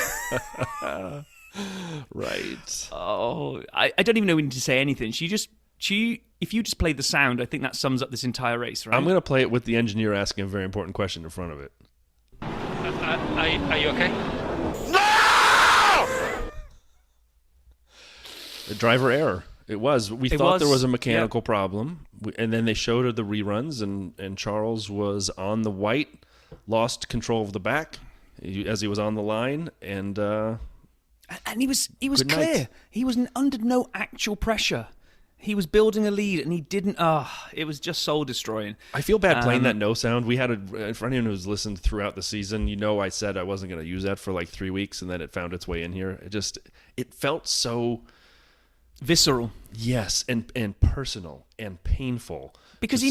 Speaker 1: Right.
Speaker 2: Oh, I don't even know when to say anything. If you just play the sound, I think that sums up this entire race, right?
Speaker 1: I'm going to play it with the engineer asking a very important question in front of it.
Speaker 4: Are you okay?
Speaker 1: No! The driver error. It was. We thought there was a mechanical problem, and then they showed the reruns, and Charles was on the white, lost control of the back as he was on the line, and
Speaker 2: he was clear.
Speaker 1: Night.
Speaker 2: He was under no actual pressure. He was building a lead, and he didn't. It was just soul destroying.
Speaker 1: I feel bad playing that no sound. We had for anyone who's listened throughout the season, I said I wasn't going to use that for like 3 weeks, and then it found its way in here. It felt so
Speaker 2: visceral.
Speaker 1: Yes, and personal and painful.
Speaker 2: Because
Speaker 1: he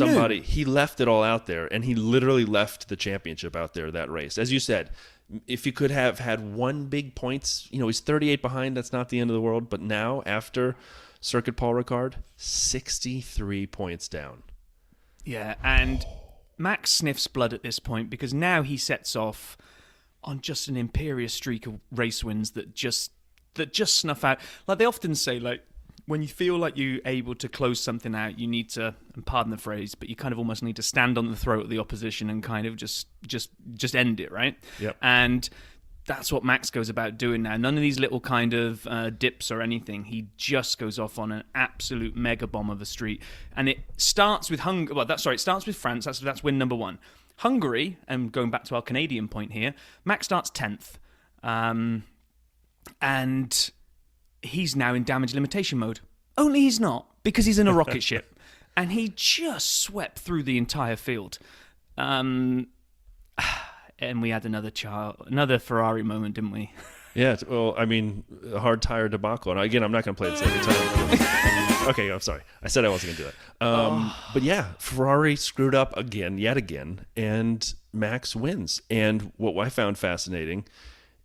Speaker 1: left it all out there, and he literally left the championship out there that race. As you said, if you could have had one big points, he's 38 behind. That's not the end of the world. But now, after Circuit Paul Ricard, 63 points down.
Speaker 2: Yeah, and Max sniffs blood at this point because now he sets off on just an imperious streak of race wins that just snuff out. Like they often say, like, when you feel like you're able to close something out, you need to, and pardon the phrase, but you kind of almost need to stand on the throat of the opposition and kind of just end it, right?
Speaker 1: Yep.
Speaker 2: And that's what Max goes about doing now. None of these little kind of dips or anything. He just goes off on an absolute mega bomb of a street. And it starts with it starts with France. That's win number 1. Hungary, and going back to our Canadian point here, Max starts 10th. And he's now in damage limitation mode. Only he's not, because he's in a rocket ship. And he just swept through the entire field. And we had another Ferrari moment, didn't we?
Speaker 1: Yeah, well, I mean, a hard tire debacle. And again, I'm not going to play this every time. Okay, I'm sorry. I said I wasn't going to do it. But yeah, Ferrari screwed up yet again, and Max wins. And what I found fascinating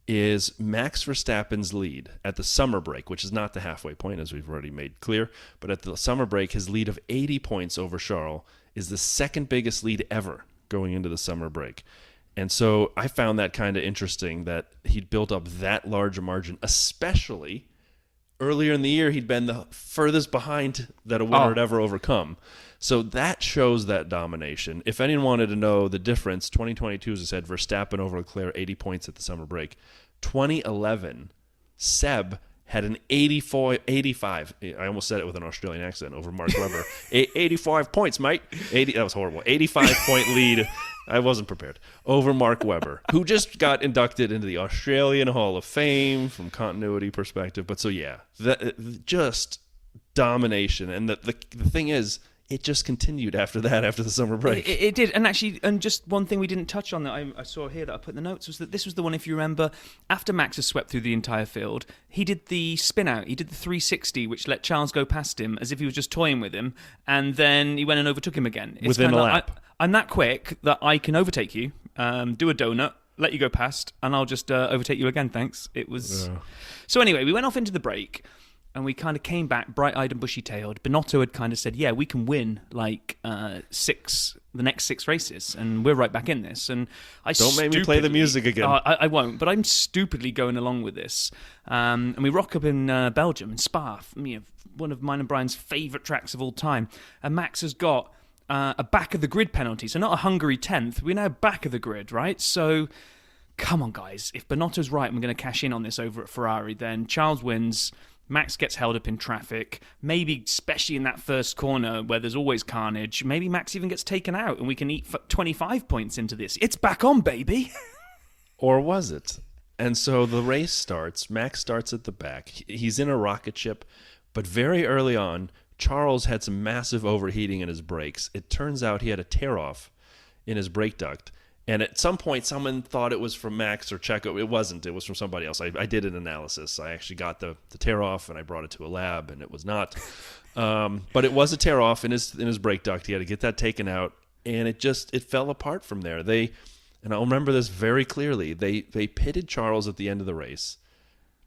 Speaker 1: is Max Verstappen's lead at the summer break, which is not the halfway point, as we've already made clear, but at the summer break, his lead of 80 points over Charles is the second biggest lead ever going into the summer break. And so I found that kind of interesting that he'd built up that large a margin, especially earlier in the year, he'd been the furthest behind that a winner had ever overcome. So that shows that domination. If anyone wanted to know the difference, 2022, as I said, Verstappen over Leclerc, 80 points at the summer break. 2011, Seb had an 85. I almost said it with an Australian accent over Mark Webber. 85 points, mate. That was horrible. 85-point lead. I wasn't prepared. Over Mark Webber, who just got inducted into the Australian Hall of Fame from continuity perspective. But so, yeah, just domination. And the thing is, it just continued after that, after the summer break.
Speaker 2: It did. And actually, and just one thing we didn't touch on that I saw here that I put in the notes was that this was the one, if you remember, after Max has swept through the entire field, he did the spin out. He did the 360, which let Charles go past him as if he was just toying with him. And then he went and overtook him again. It's
Speaker 1: within a lap.
Speaker 2: I'm that quick that I can overtake you, do a donut, let you go past, and I'll just overtake you again, thanks. It was... So anyway, we went off into the break, and we kind of came back bright-eyed and bushy-tailed. Binotto had kind of said, yeah, we can win like the next 6 races, and we're right back in this. And
Speaker 1: Don't make me play the music again.
Speaker 2: I won't, but I'm stupidly going along with this. And we rock up in Belgium, in Spa, one of mine and Brian's favourite tracks of all time. And Max has got a back-of-the-grid penalty, so not a Hungary 10th. We're now back of the grid, right? So, come on, guys. If Binotto's right and we're going to cash in on this over at Ferrari, then Charles wins... Max gets held up in traffic, maybe especially in that first corner where there's always carnage. Maybe Max even gets taken out and we can eat 25 points into this. It's back on, baby.
Speaker 1: Or was it? And so the race starts. Max starts at the back. He's in a rocket ship, but very early on, Charles had some massive overheating in his brakes. It turns out he had a tear-off in his brake duct. And at some point, someone thought it was from Max or Checo. It wasn't. It was from somebody else. I did an analysis. I actually got the tear-off, and I brought it to a lab, and it was not. But it was a tear-off in his brake duct. He had to get that taken out, and it fell apart from there. And I'll remember this very clearly. They pitted Charles at the end of the race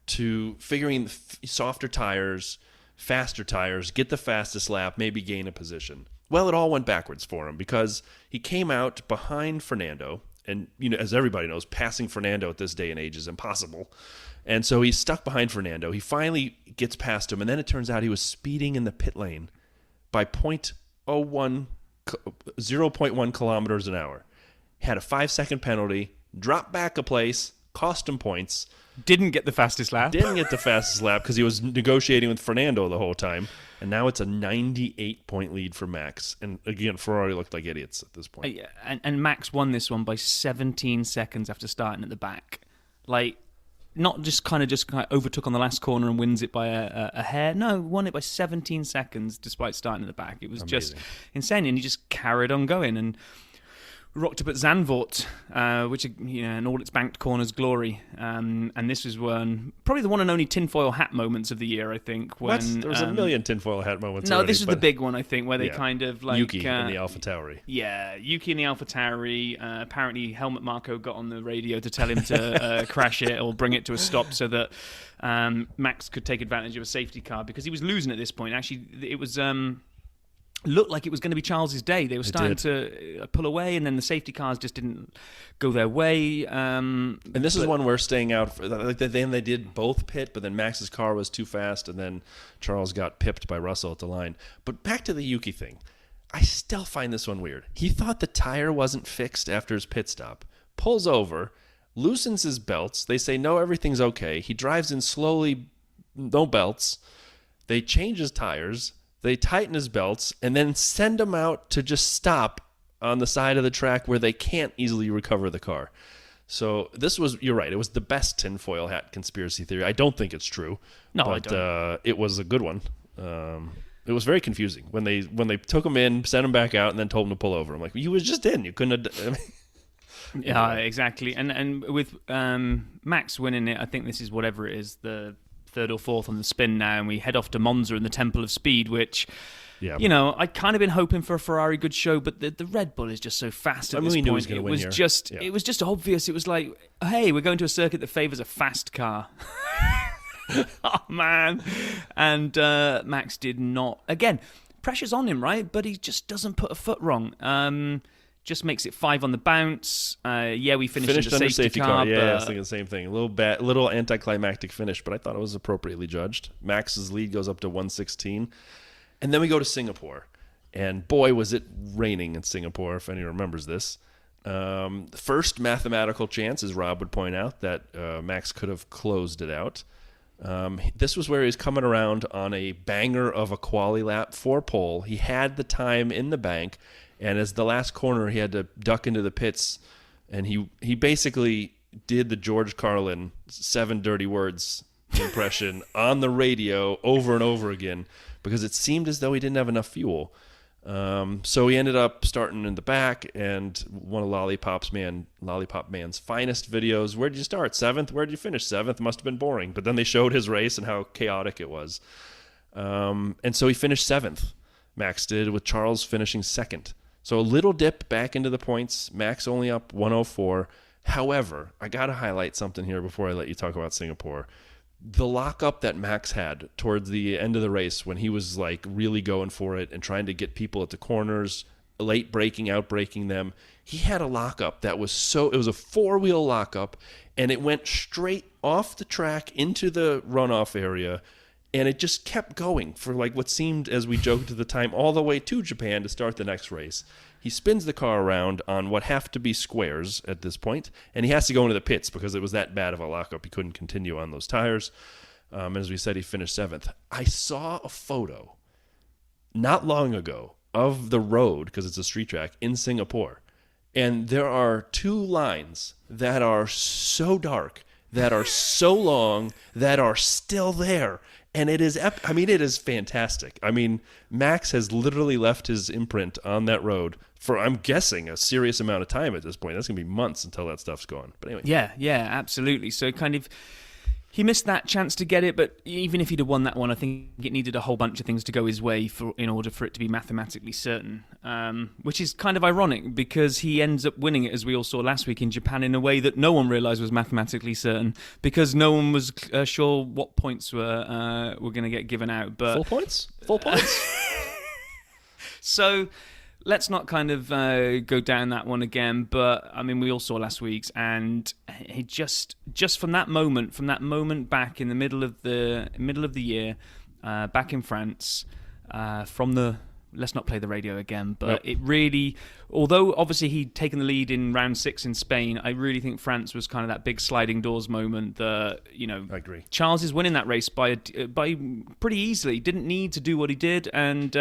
Speaker 1: to figuring softer tires, faster tires, get the fastest lap, maybe gain a position. Well, it all went backwards for him because he came out behind Fernando, and as everybody knows, passing Fernando at this day and age is impossible. And so he's stuck behind Fernando. He finally gets past him, and then it turns out he was speeding in the pit lane by 0.1 kilometers an hour. Had a 5-second penalty, dropped back a place, cost him points.
Speaker 2: Didn't get the fastest lap
Speaker 1: because he was negotiating with Fernando the whole time. And now it's a 98-point lead for Max. And again, Ferrari looked like idiots at this point.
Speaker 2: And Max won this one by 17 seconds after starting at the back. Like, not just kind of overtook on the last corner and wins it by a hair. No, won it by 17 seconds despite starting at the back. It was just insane. And he just carried on going. And rocked up at Zandvoort, which, in all its banked corners glory. And this was probably the one and only tinfoil hat moments of the year, I think. When,
Speaker 1: there was a million tinfoil hat moments.
Speaker 2: No, this was the big one, I think, where they kind of like...
Speaker 1: Yuki in the AlphaTauri.
Speaker 2: Yeah, Yuki in the AlphaTauri. Apparently, Helmut Marko got on the radio to tell him to crash it or bring it to a stop so that Max could take advantage of a safety car because he was losing at this point. Actually, it was... looked like it was going to be Charles's day. They were starting to pull away, and then the safety cars just didn't go their way.
Speaker 1: And this is one where staying out. Then they did both pit, but then Max's car was too fast, and then Charles got pipped by Russell at the line. But back to the Yuki thing. I still find this one weird. He thought the tire wasn't fixed after his pit stop, pulls over, loosens his belts. They say, no, everything's okay. He drives in slowly, no belts. They change his tires. They tighten his belts and then send him out to just stop on the side of the track where they can't easily recover the car. So you're right, it was the best tinfoil hat conspiracy theory. I don't think it's true.
Speaker 2: No,
Speaker 1: but,
Speaker 2: I don't.
Speaker 1: It was a good one. It was very confusing when they took him in, sent him back out, and then told him to pull over. I'm like, you was just in. You couldn't have...
Speaker 2: Yeah, exactly. And with Max winning it, I think this is whatever it is, the third or fourth on the spin now, and we head off to Monza in the Temple of Speed, which, I'd kind of been hoping for a Ferrari good show, but the Red Bull is just so fast at this point.
Speaker 1: Knew he was going to win here.
Speaker 2: It was just obvious. It was like, hey, we're going to a circuit that favours a fast car. Oh, man. And Max did not. Again, pressure's on him, right? But he just doesn't put a foot wrong. Just makes it 5 on the bounce. We finished
Speaker 1: under
Speaker 2: safety
Speaker 1: car. Yeah, I was thinking the same thing. A little anticlimactic finish, but I thought it was appropriately judged. Max's lead goes up to 116. And then we go to Singapore. And boy, was it raining in Singapore, if anyone remembers this. First mathematical chance, as Rob would point out, that Max could have closed it out. This was where he was coming around on a banger of a quali lap for pole. He had the time in the bank. And as the last corner, he had to duck into the pits, and he basically did the George Carlin 7 Dirty Words impression on the radio over and over again because it seemed as though he didn't have enough fuel. So he ended up starting in the back, and one of Lollipop Man's finest videos. Where'd you start? 7th? Where'd you finish? 7th? Must have been boring. But then they showed his race and how chaotic it was. And so he finished 7th. Max did, with Charles finishing 2nd. So a little dip back into the points. Max only up 104. However, I got to highlight something here before I let you talk about Singapore. The lockup that Max had towards the end of the race when he was like really going for it and trying to get people at the corners, late braking, outbraking them. He had a lockup that was it was a 4-wheel lockup, and it went straight off the track into the runoff area. And it just kept going for like what seemed, as we joked at the time, all the way to Japan to start the next race. He spins the car around on what have to be squares at this point, and he has to go into the pits because it was that bad of a lockup. He couldn't continue on those tires. As we said, he finished 7th. I saw a photo not long ago of the road, because it's a street track, in Singapore. And there are 2 lines that are so dark, that are so long, that are still there. And it is, it is fantastic. I mean, Max has literally left his imprint on that road for, I'm guessing, a serious amount of time at this point. That's going to be months until that stuff's gone. But anyway.
Speaker 2: Yeah, absolutely. So kind of, he missed that chance to get it, but even if he'd have won that one, I think it needed a whole bunch of things to go his way in order for it to be mathematically certain, which is kind of ironic because he ends up winning it, as we all saw last week in Japan, in a way that no one realised was mathematically certain because no one was sure what points were going to get given out. But
Speaker 1: Full points?
Speaker 2: So let's not kind of go down that one again, but I mean, we all saw last week's, and he just from that moment back in the middle of the year, back in France, let's not play the radio again, but It really, although obviously he'd taken the lead in round 6 in Spain, I really think France was kind of that big sliding doors moment that,
Speaker 1: I agree.
Speaker 2: Charles is winning that race by pretty easily. Didn't need to do what he did, and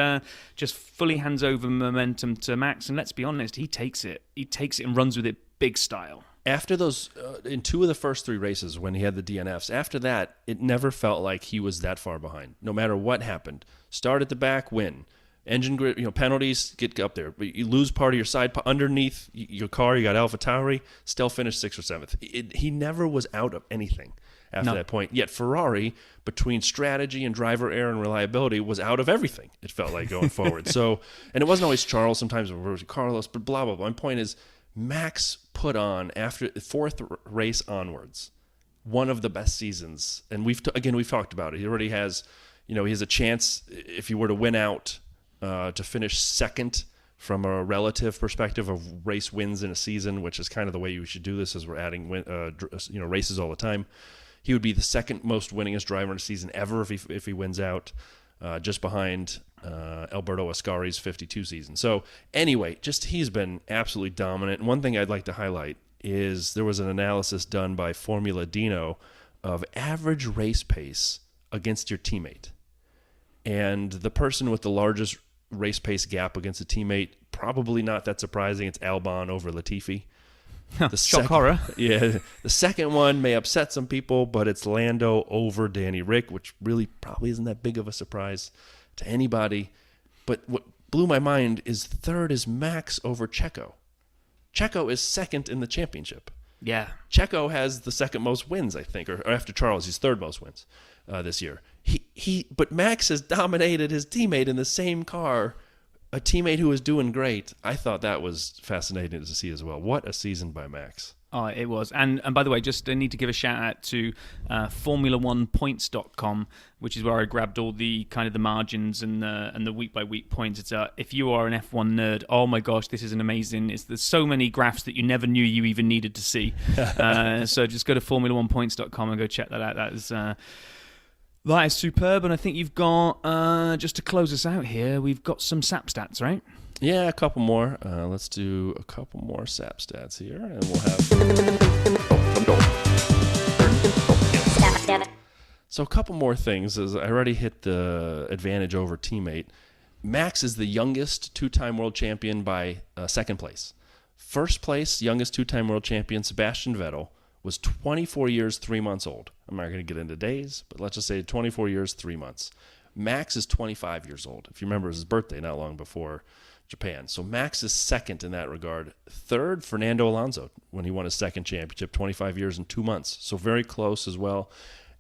Speaker 2: just fully hands over momentum to Max. And let's be honest, he takes it and runs with it big style.
Speaker 1: After those, in 2 of the first 3 races when he had the DNFs, after that, it never felt like he was that far behind, no matter what happened. Start at the back, win. Engine grid, penalties, get up there. You lose part of your side underneath your car. You got AlphaTauri, still finished 6th or 7th. He never was out of anything after that point. Yet Ferrari, between strategy and driver error and reliability, was out of everything. It felt like going forward. So, and it wasn't always Charles. Sometimes it was Carlos. But blah blah blah. My point is, Max put on after the 4th race onwards one of the best seasons. And we've talked about it. He already has, he has a chance if he were to win out. To finish 2nd from a relative perspective of race wins in a season, which is kind of the way you should do this as we're adding races all the time. He would be the 2nd most winningest driver in a season ever if he wins out, just behind Alberto Ascari's 52 season. So anyway, he's been absolutely dominant. And one thing I'd like to highlight is there was an analysis done by Formula Dino of average race pace against your teammate. And the person with the largest race pace gap against a teammate, probably not that surprising. It's Albon over Latifi.
Speaker 2: Shock horror.
Speaker 1: Yeah. The second one may upset some people, but it's Lando over Danny Rick, which really probably isn't that big of a surprise to anybody. But what blew my mind is third is Max over Checo. Checo is second in the championship.
Speaker 2: Yeah.
Speaker 1: Checo has the second most wins, I think, or after Charles, he's third most wins this year. But Max has dominated his teammate in the same car, a teammate who was doing great. I thought that was fascinating to see as well. What a season by Max.
Speaker 2: Oh, it was. And by the way, just I need to give a shout out to Formula1Points.com, which is where I grabbed all the kind of the margins and the week by week points. It's if you are an F1 nerd, oh my gosh, this is an amazing. There's so many graphs that you never knew you even needed to see. So just go to Formula1Points.com and go check that out. That is superb. And I think you've got just to close us out here, we've got some SAP stats, right?
Speaker 1: Yeah, a couple more. Let's do a couple more SAP stats here, and we'll have... So a couple more things. As I already hit the advantage over teammate. Max is the youngest two-time world champion by second place. First place, youngest two-time world champion, Sebastian Vettel, was 24 years, 3 months old. I'm not going to get into days, but let's just say 24 years, 3 months. Max is 25 years old. If you remember, it was his birthday not long before Japan. So Max is second in that regard. Third, Fernando Alonso, when he won his second championship, 25 years and 2 months. So very close as well.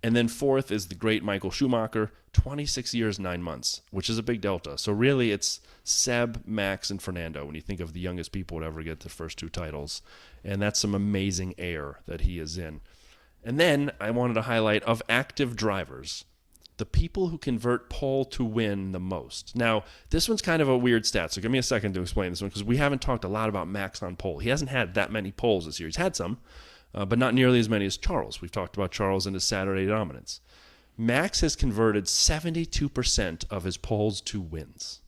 Speaker 1: And then fourth is the great Michael Schumacher, 26 years, 9 months, which is a big delta. So really it's Seb, Max, and Fernando when you think of the youngest people to ever get the first two titles. And that's some amazing air that he is in. And then I wanted to highlight of active drivers, the people who convert pole to win the most. Now, this one's kind of a weird stat, so give me a second to explain this one, because we haven't talked a lot about Max on pole. He hasn't had that many poles this year. He's had some, but not nearly as many as Charles. We've talked about Charles and his Saturday dominance. Max has converted 72% of his poles to wins.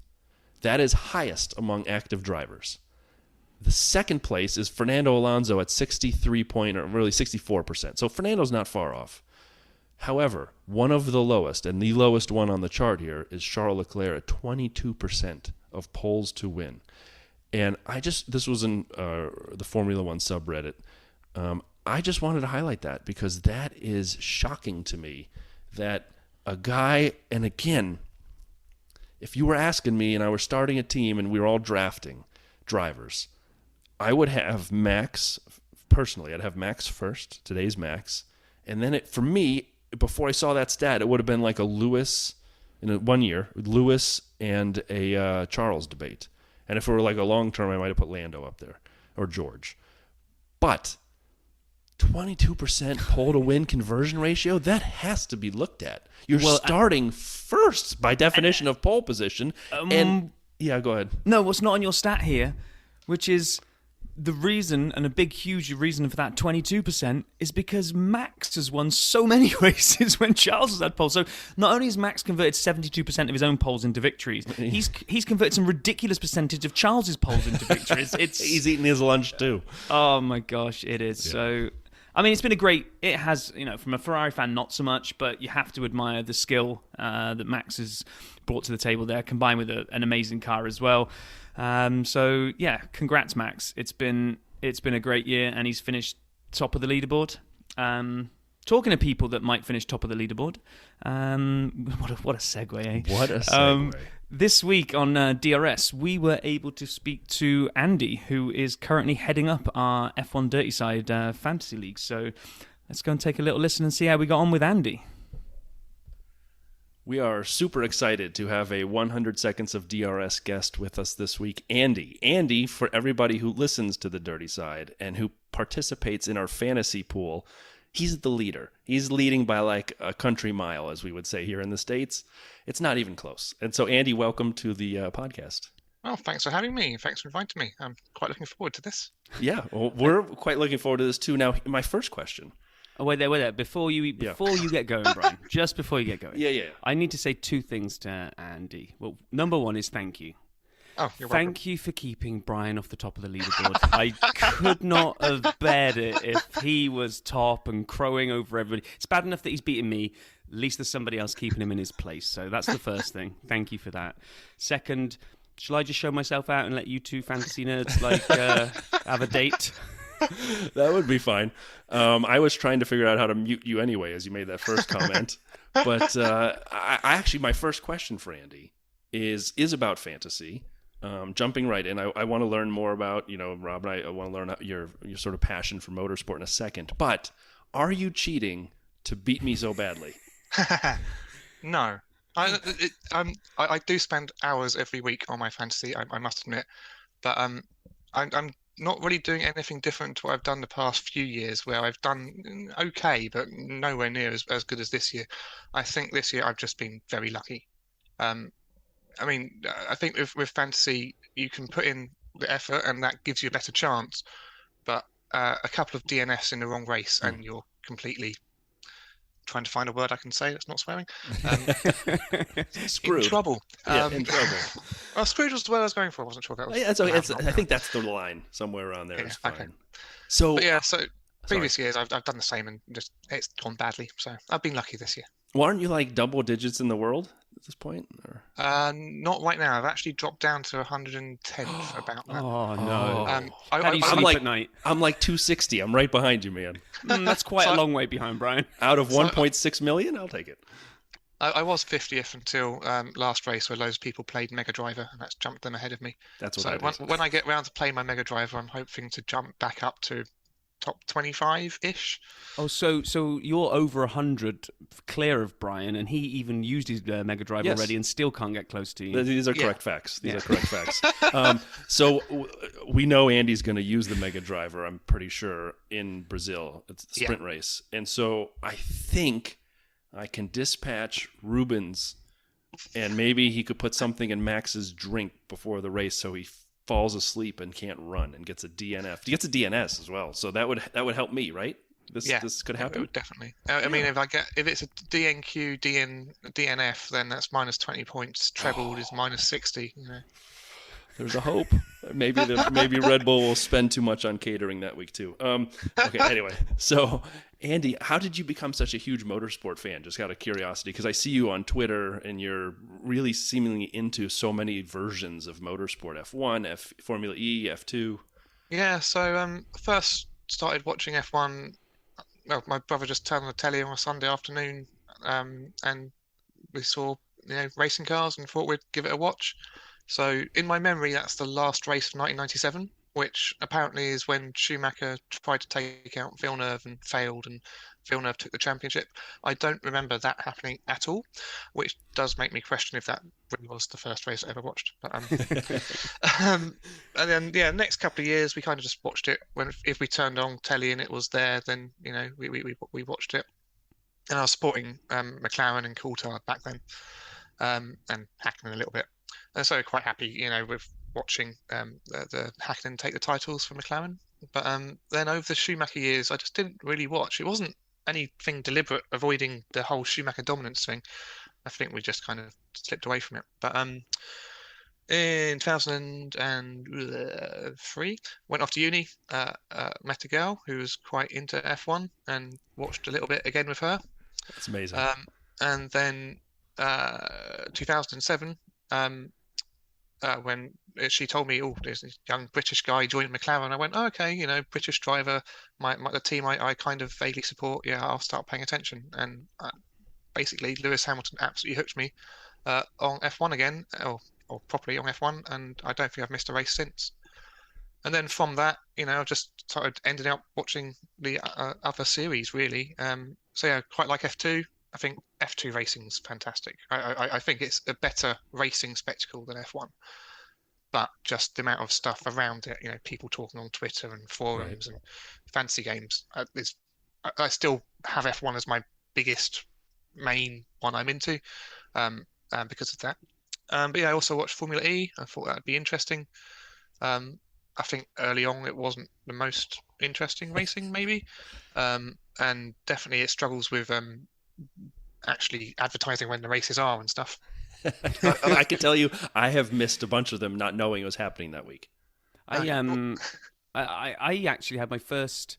Speaker 1: That is highest among active drivers. The second place is Fernando Alonso at 64%. So Fernando's not far off. However, one of the lowest, and the lowest one on the chart here, is Charles Leclerc at 22% of poles to win. And this was in the Formula One subreddit. I just wanted to highlight that because that is shocking to me that a guy, and again, if you were asking me and I were starting a team and we were all drafting drivers, I would have Max, personally, I'd have Max first, today's Max, and then for me, before I saw that stat, it would have been like a Lewis, in 1 year, Lewis and a Charles debate. And if it were like a long term, I might have put Lando up there, or George. But 22% pole to win conversion ratio, that has to be looked at. You're starting first by definition of pole position. And yeah, go ahead.
Speaker 2: No, what's not on your stat here, which is the reason, and a big, huge reason for that 22%, is because Max has won so many races when Charles has had poles. So not only has Max converted 72% of his own poles into victories, he's converted some ridiculous percentage of Charles's poles into victories.
Speaker 1: He's eating his lunch too.
Speaker 2: Oh my gosh, it is. Yeah. So, I mean, it's been it has, from a Ferrari fan, not so much, but you have to admire the skill that Max has brought to the table there, combined with an amazing car as well. So yeah, congrats, Max. It's been a great year, and he's finished top of the leaderboard. Talking to people that might finish top of the leaderboard, what a segue, eh?
Speaker 1: What a segue.
Speaker 2: This week on DRS, we were able to speak to Andy, who is currently heading up our F1 Dirty Side Fantasy League. So let's go and take a little listen and see how we got on with Andy.
Speaker 1: We are super excited to have a 100 Seconds of DRS guest with us this week, Andy. Andy, for everybody who listens to the Dirty Side and who participates in our fantasy pool, he's the leader. He's leading by like a country mile, as we would say here in the States. It's not even close. And so, Andy, welcome to the podcast.
Speaker 5: Well, thanks for having me. Thanks for inviting me. I'm quite looking forward to this.
Speaker 1: Yeah, well, we're quite looking forward to this too. Now, my first question.
Speaker 2: Oh, wait there. Before you get going, Brian, just before you get going.
Speaker 1: Yeah.
Speaker 2: I need to say two things to Andy. Well, number one is thank you.
Speaker 5: Oh, you're welcome.
Speaker 2: Thank you for keeping Brian off the top of the leaderboard. I could not have bared it if he was top and crowing over everybody. It's bad enough that he's beating me. At least there's somebody else keeping him in his place. So that's the first thing. Thank you for that. Second, shall I just show myself out and let you two fantasy nerds have a date?
Speaker 1: That would be fine. I was trying to figure out how to mute you anyway as you made that first comment. But I actually, my first question for Andy is about fantasy. Jumping right in, I want to learn more about, Rob and I want to learn your sort of passion for motorsport in a second. But are you cheating to beat me so badly?
Speaker 5: No. I do spend hours every week on my fantasy, I must admit. But I'm not really doing anything different to what I've done the past few years, where I've done okay, but nowhere near as good as this year. I think this year I've just been very lucky. I think with fantasy, you can put in the effort and that gives you a better chance. But a couple of DNFs in the wrong race and you're completely trying to find a word I can say that's not swearing.
Speaker 1: Screwed.
Speaker 5: In trouble.
Speaker 1: In trouble.
Speaker 5: Well, screwed was the word I was going for. I wasn't sure if that was.
Speaker 1: Yeah, I think that's the line somewhere around there. Is fine. Okay. So
Speaker 5: previous years I've done the same and just it's gone badly. So I've been lucky this year.
Speaker 1: Well, aren't you like double digits in the world at this point? Or?
Speaker 5: Not right now. I've actually dropped down to 110th about that.
Speaker 2: Oh no!
Speaker 5: How
Speaker 2: do you sleep at night?
Speaker 1: I'm like 260. I'm right behind you, man.
Speaker 2: That's quite a long way behind, Brian.
Speaker 1: Out of 1.6 million, I'll take it.
Speaker 5: I was 50th until last race, where loads of people played Mega Driver, and that's jumped them ahead of me.
Speaker 1: That's what.
Speaker 5: When I get round to playing my Mega Driver, I'm hoping to jump back up to top 25-ish.
Speaker 2: Oh, so you're over 100 clear of Brian, and he even used his Mega Drive already and still can't get close to you.
Speaker 1: These are correct facts. These are correct facts. So we know Andy's going to use the Mega Driver, I'm pretty sure, in Brazil. It's the sprint race. And so I think I can dispatch Rubens, and maybe he could put something in Max's drink before the race so he falls asleep and can't run and gets a DNF. He gets a DNS as well, so that would help me, right? This could happen.
Speaker 5: It would definitely. I mean, if it's a DNQ, DNF, then that's minus 20 points. Trebled is minus 60.
Speaker 1: There's a hope. Maybe Red Bull will spend too much on catering that week too. Okay. Anyway, so Andy, how did you become such a huge motorsport fan? Just out of curiosity, because I see you on Twitter and you're really seemingly into so many versions of motorsport: F1, Formula E, F2.
Speaker 5: Yeah. So first started watching F1. Well, my brother just turned on the telly on a Sunday afternoon, and we saw racing cars and thought we'd give it a watch. So in my memory, that's the last race of 1997, which apparently is when Schumacher tried to take out Villeneuve and failed, and Villeneuve took the championship. I don't remember that happening at all, which does make me question if that really was the first race I ever watched. But, and then, next couple of years, we kind of just watched it. If we turned on telly and it was there, then, we watched it. And I was supporting McLaren and Coulthard back then, and Hakkinen a little bit. And so quite happy, with watching the Hakkinen take the titles for McLaren. But then over the Schumacher years, I just didn't really watch. It wasn't anything deliberate, avoiding the whole Schumacher dominance thing. I think we just kind of slipped away from it. But in 2003, went off to uni, met a girl who was quite into F1 and watched a little bit again with her.
Speaker 1: That's amazing.
Speaker 5: And then 2007, when she told me, there's this young British guy joining McLaren, I went, okay, British driver, the team I kind of vaguely support. Yeah, I'll start paying attention. And basically, Lewis Hamilton absolutely hooked me on F1 again, or properly on F1, and I don't think I've missed a race since. And then from that, I just ended up watching the other series, really. So yeah, quite like F2. I think F2 racing's fantastic. I think it's a better racing spectacle than F1. But just the amount of stuff around it, people talking on Twitter and forums and fantasy games, I still have F1 as my biggest main one I'm into because of that. But yeah, I also watched Formula E. I thought that'd be interesting. I think early on it wasn't the most interesting racing, maybe. And definitely it struggles with actually advertising when the races are and stuff.
Speaker 1: I can tell you, I have missed a bunch of them not knowing it was happening that week.
Speaker 2: I actually had my first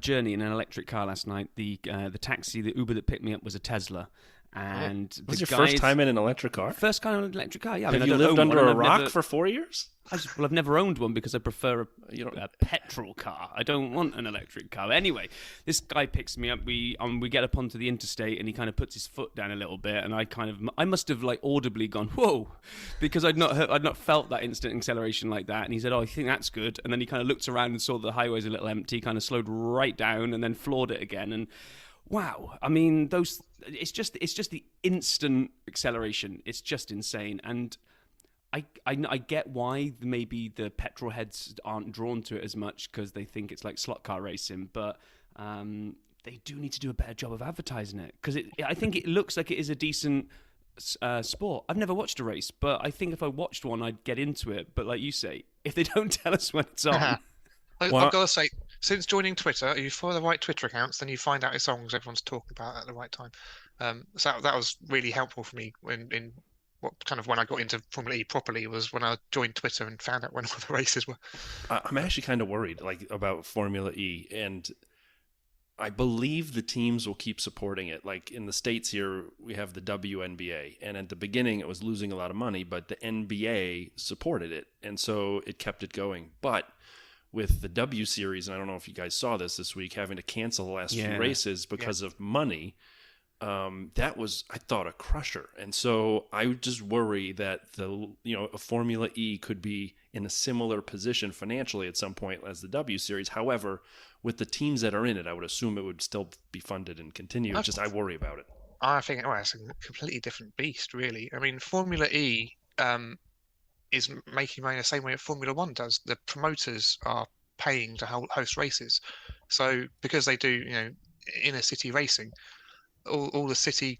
Speaker 2: journey in an electric car last night. The Uber that picked me up was a Tesla. And
Speaker 1: was your first time in an electric car?
Speaker 2: First time in an electric car, yeah.
Speaker 1: Have you lived under a rock for 4 years?
Speaker 2: I've never owned one because I prefer a petrol car. I don't want an electric car. Anyway, this guy picks me up. We get up onto the interstate, and he kind of puts his foot down a little bit, and I must have like audibly gone whoa, because I'd not felt that instant acceleration like that. And he said, "Oh, I think that's good." And then he kind of looked around and saw the highway's a little empty. Kind of slowed right down, and then floored it again. And wow, I mean, it's just the instant acceleration. It's just insane. And I get why maybe the petrol heads aren't drawn to it as much because they think it's like slot car racing, but they do need to do a better job of advertising it because I think it looks like it is a decent sport. I've never watched a race, but I think if I watched one, I'd get into it. But like you say, if they don't tell us when it's on...
Speaker 5: I've got to say, since joining Twitter, if you follow the right Twitter accounts, then you find out the songs everyone's talking about at the right time. So that was really helpful for me when I got into Formula E properly was when I joined Twitter and found out when all the races were.
Speaker 1: I'm actually kind of worried about Formula E, and I believe the teams will keep supporting it. Like in the States here, we have the WNBA, and at the beginning it was losing a lot of money, but the NBA supported it, and so it kept it going. But with the W Series, and I don't know if you guys saw this week, having to cancel the last few races because of money, that was, I thought, a crusher. And so I would just worry that a Formula E could be in a similar position financially at some point as the W Series. However, with the teams that are in it, I would assume it would still be funded and continue. It's just I worry about it.
Speaker 5: I think it's a completely different beast, really. I mean, Formula E is making money the same way that Formula One does. The promoters are paying to host races. So because they do, inner city racing, all the city,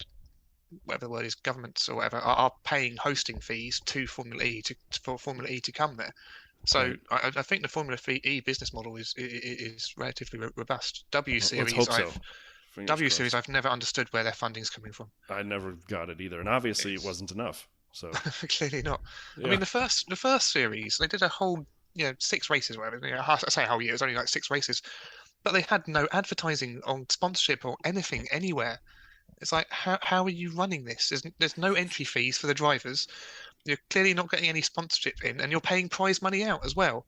Speaker 5: whatever the word is, governments or whatever, are paying hosting fees to Formula E for Formula E to come there. So right. I think the Formula E business model is relatively robust. W Series,
Speaker 1: let's hope so.
Speaker 5: Series, I've never understood where their funding's coming from.
Speaker 1: I never got it either, and obviously it wasn't enough. So
Speaker 5: clearly not. Yeah. I mean, the first series, they did a whole 6 races or whatever. I say a whole year, it was only like 6 races, but they had no advertising on sponsorship or anything anywhere. It's like, how are you running this? There's no entry fees for the drivers. You're clearly not getting any sponsorship in, and you're paying prize money out as well.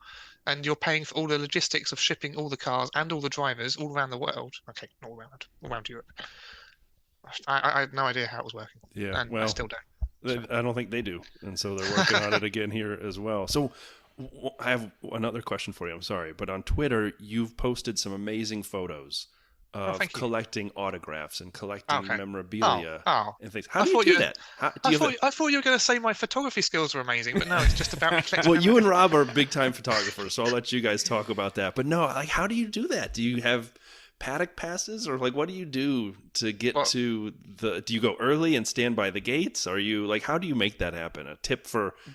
Speaker 5: And you're paying for all the logistics of shipping all the cars and all the drivers all around the world. Okay, not all around Europe. I had no idea how it was working.
Speaker 1: Yeah,
Speaker 5: and I still don't.
Speaker 1: I don't think they do, and so they're working on it again here as well. So I have another question for you. I'm sorry, but on Twitter, you've posted some amazing photos of collecting autographs and collecting memorabilia and things. How do you do that?
Speaker 5: I thought you were going to say my photography skills were amazing, but no, it's just about me collecting.
Speaker 1: Well, you and Rob are big-time photographers, so I'll let you guys talk about that. But no, how do you do that? Do you have paddock passes, or what do you do to get to the? Do you go early and stand by the gates? Are you how do you make that happen? A tip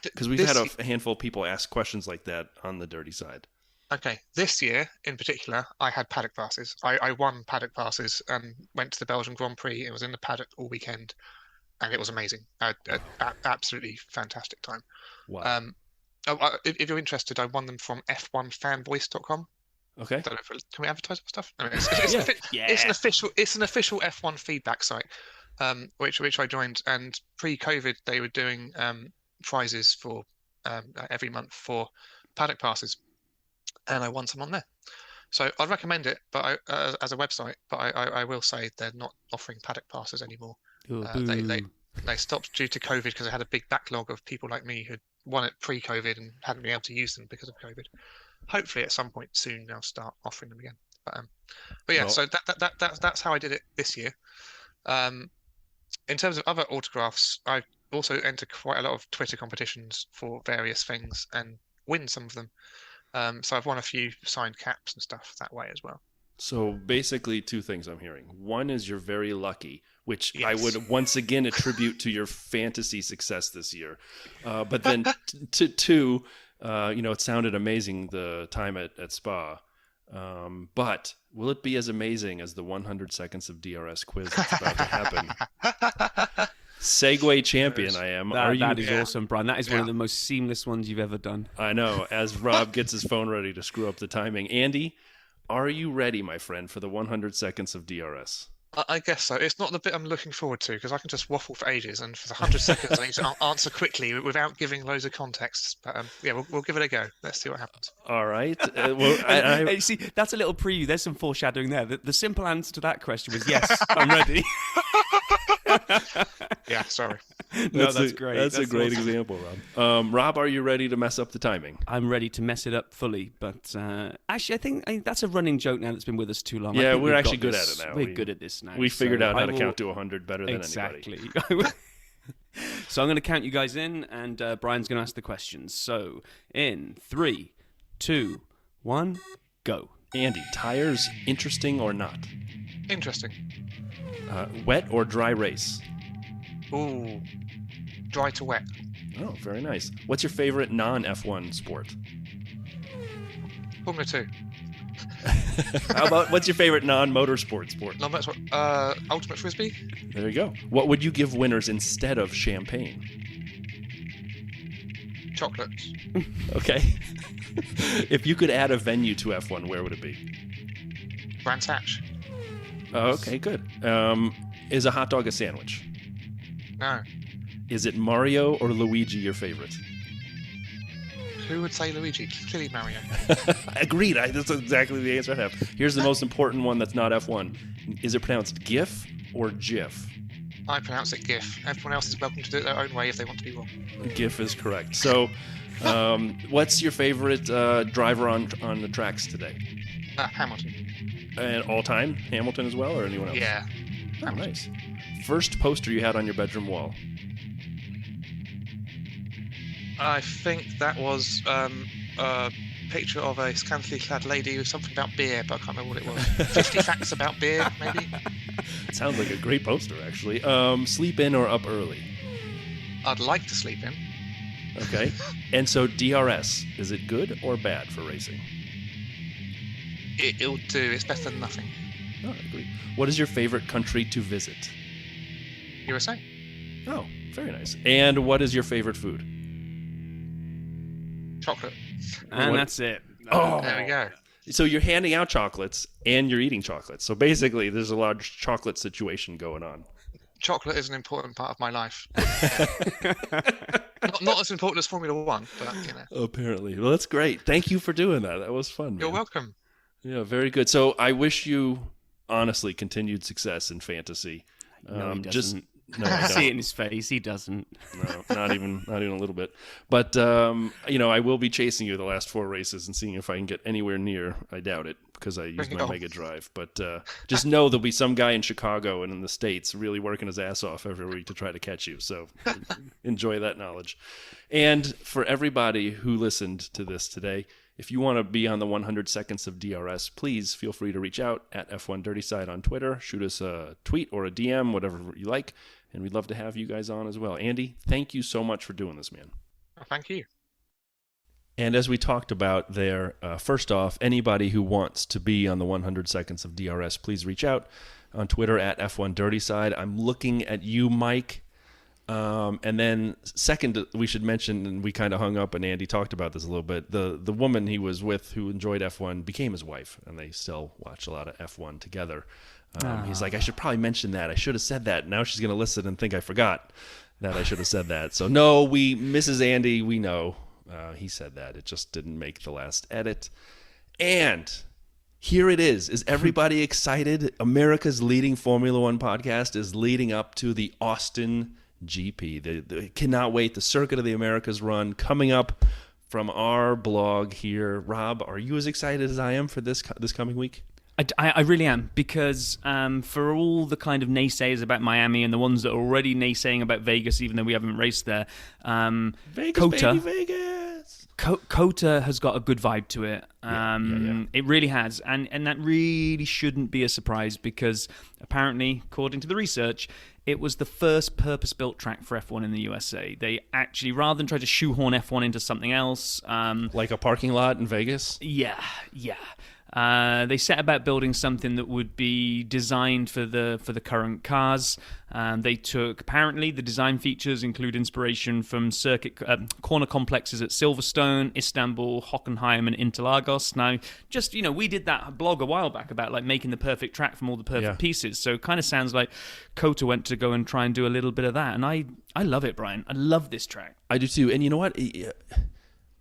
Speaker 1: because we've had a handful of people ask questions like that on the dirty side.
Speaker 5: Okay, this year in particular, I had paddock passes. I won paddock passes and went to the Belgian Grand Prix. It was in the paddock all weekend, and it was amazing. Absolutely fantastic time.
Speaker 1: Wow.
Speaker 5: If you're interested, I won them from f1fanvoice.com.
Speaker 1: Okay.
Speaker 5: Can we advertise that stuff? I mean, it's an official F1 feedback site, which I joined. And pre-COVID, they were doing prizes for every month for paddock passes, and I won some on there. So I'd recommend it, but as a website. But I will say they're not offering paddock passes anymore. They stopped due to COVID because they had a big backlog of people like me who'd won it pre-COVID and hadn't been able to use them because of COVID. Hopefully, at some point soon, they'll start offering them again. But yeah, so that's how I did it this year. In terms of other autographs, I also enter quite a lot of Twitter competitions for various things and win some of them. So I've won a few signed caps and stuff that way as well.
Speaker 1: So basically 2 things I'm hearing. One is you're very lucky, which I would once again attribute to your fantasy success this year. But then two, it sounded amazing the time at Spa. But will it be as amazing as the 100 seconds of DRS quiz that's about to happen? Segway champion I am.
Speaker 2: That is awesome, Brian. That is one of the most seamless ones you've ever done.
Speaker 1: I know, as Rob gets his phone ready to screw up the timing. Andy, are you ready, my friend, for the 100 seconds of DRS?
Speaker 5: I guess so. It's not the bit I'm looking forward to because I can just waffle for ages, and for the 100 seconds I need to answer quickly without giving loads of context. But we'll give it a go. Let's see what happens.
Speaker 1: All right. Well,
Speaker 2: see, that's a little preview. There's some foreshadowing there. The simple answer to that question was yes, I'm ready.
Speaker 5: Yeah, sorry.
Speaker 2: No, that's great.
Speaker 1: That's a great example, Rob. Rob, are you ready to mess up the timing?
Speaker 2: I'm ready to mess it up fully, but actually, I think that's a running joke now that's been with us too long.
Speaker 1: Yeah, we're actually good at it now.
Speaker 2: We're good at this now.
Speaker 1: We figured out how to count to 100 better than
Speaker 2: anybody.
Speaker 1: Exactly.
Speaker 2: So I'm going to count you guys in, and Brian's going to ask the questions. So in 3, 2, 1, go.
Speaker 1: Andy, tires interesting or not?
Speaker 5: Interesting.
Speaker 1: Wet or dry race?
Speaker 5: Ooh, dry to wet.
Speaker 1: Oh, very nice. What's your favorite non-F1 sport?
Speaker 5: Formula 2.
Speaker 1: How about what's your favorite non-motorsport sport?
Speaker 5: Ultimate Frisbee.
Speaker 1: There you go. What would you give winners instead of champagne?
Speaker 5: Chocolates.
Speaker 1: Okay. If you could add a venue to F1, where would it be?
Speaker 5: Brands Hatch.
Speaker 1: Okay, good. Is a hot dog a sandwich?
Speaker 5: No.
Speaker 1: Is it Mario or Luigi your favorite?
Speaker 5: Who would say Luigi? Clearly Mario.
Speaker 1: Agreed. That's exactly the answer I have. Here's the most important one that's not F1. Is it pronounced GIF or GIF?
Speaker 5: I pronounce it GIF. Everyone else is welcome to do it their own way if they want to be wrong.
Speaker 1: GIF is correct. So, what's your favorite driver on the tracks today?
Speaker 5: Hamilton.
Speaker 1: And all time? Hamilton as well, or anyone else?
Speaker 5: Yeah.
Speaker 1: Oh, nice. First poster you had on your bedroom wall?
Speaker 5: I think that was a picture of a scantily clad lady with something about beer, but I can't remember what it was. 50 facts about beer, maybe?
Speaker 1: It sounds like a great poster, actually. Sleep in or up early?
Speaker 5: I'd like to sleep in.
Speaker 1: Okay. And so DRS, is it good or bad for racing?
Speaker 5: It'll do. It's better than nothing.
Speaker 1: Oh, I agree. What is your favorite country to visit?
Speaker 5: USA.
Speaker 1: Oh, very nice. And what is your favorite food?
Speaker 5: Chocolate.
Speaker 2: And that's it.
Speaker 5: Oh, there we go.
Speaker 1: So you're handing out chocolates and you're eating chocolates. So basically, there's a large chocolate situation going on.
Speaker 5: Chocolate is an important part of my life. not as important as Formula 1, but you know.
Speaker 1: Apparently. Well, that's great. Thank you for doing that. That was fun, man.
Speaker 5: You're welcome.
Speaker 1: Yeah, very good. So I wish you, honestly, continued success in fantasy.
Speaker 2: No, he doesn't.
Speaker 1: No, I
Speaker 2: see it in his face. He doesn't.
Speaker 1: No, not even a little bit. But I will be chasing you the last 4 races and seeing if I can get anywhere near. I doubt it because I use my Mega Drive. But just know there'll be some guy in Chicago and in the States really working his ass off every week to try to catch you. So enjoy that knowledge. And for everybody who listened to this today, if you want to be on the 100 seconds of DRS, please feel free to reach out at F1 Dirty Side on Twitter. Shoot us a tweet or a DM, whatever you like, and we'd love to have you guys on as well. Andy, thank you so much for doing this, man.
Speaker 5: Thank you.
Speaker 1: And as we talked about there, first off, anybody who wants to be on the 100 seconds of DRS, please reach out on Twitter at F1 Dirty Side. I'm looking at you, Mike. And then second, we should mention, and we kind of hung up and Andy talked about this a little bit, the woman he was with who enjoyed F1 became his wife, and they still watch a lot of F1 together. He's like, I should probably mention that. I should have said that. Now she's going to listen and think I forgot that I should have said that. So no, Mrs. Andy, we know he said that. It just didn't make the last edit. And here it is. Is everybody excited? America's leading Formula One podcast is leading up to the Austin GP. Cannot wait. The Circuit of the Americas run coming up from our blog here. Rob, are you as excited as I am for this coming week?
Speaker 2: I really am, because for all the kind of naysayers about Miami and the ones that are already naysaying about Vegas, even though we haven't raced there,
Speaker 1: Vegas.
Speaker 2: COTA has got a good vibe to it.
Speaker 1: Yeah.
Speaker 2: It really has, and that really shouldn't be a surprise, because apparently, according to the research, it was the first purpose-built track for F1 in the USA. They actually, rather than try to shoehorn F1 into something else,
Speaker 1: like a parking lot in Vegas.
Speaker 2: Yeah. They set about building something that would be designed for the current cars. They took, apparently, the design features include inspiration from circuit corner complexes at Silverstone, Istanbul, Hockenheim, and Interlagos. Now, just, we did that blog a while back about like making the perfect track from all the perfect pieces. So it kind of sounds like COTA went to go and try and do a little bit of that. And I love it, Brian. I love this track.
Speaker 1: I do too. And you know what?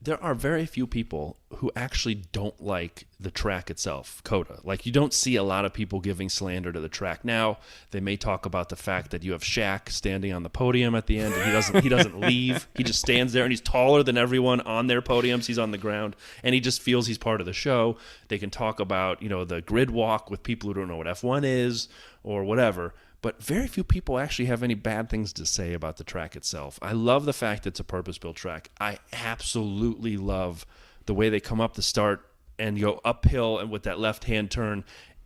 Speaker 1: There are very few people who actually don't like the track itself, COTA. Like, you don't see a lot of people giving slander to the track. Now, they may talk about the fact that you have Shaq standing on the podium at the end, and he doesn't leave. He just stands there, and he's taller than everyone on their podiums. He's on the ground, and he just feels he's part of the show. They can talk about, the grid walk with people who don't know what F1 is or whatever. But very few people actually have any bad things to say about the track itself. I love the fact that it's a purpose-built track. I absolutely love the way they come up the start and go uphill and with that left-hand turn.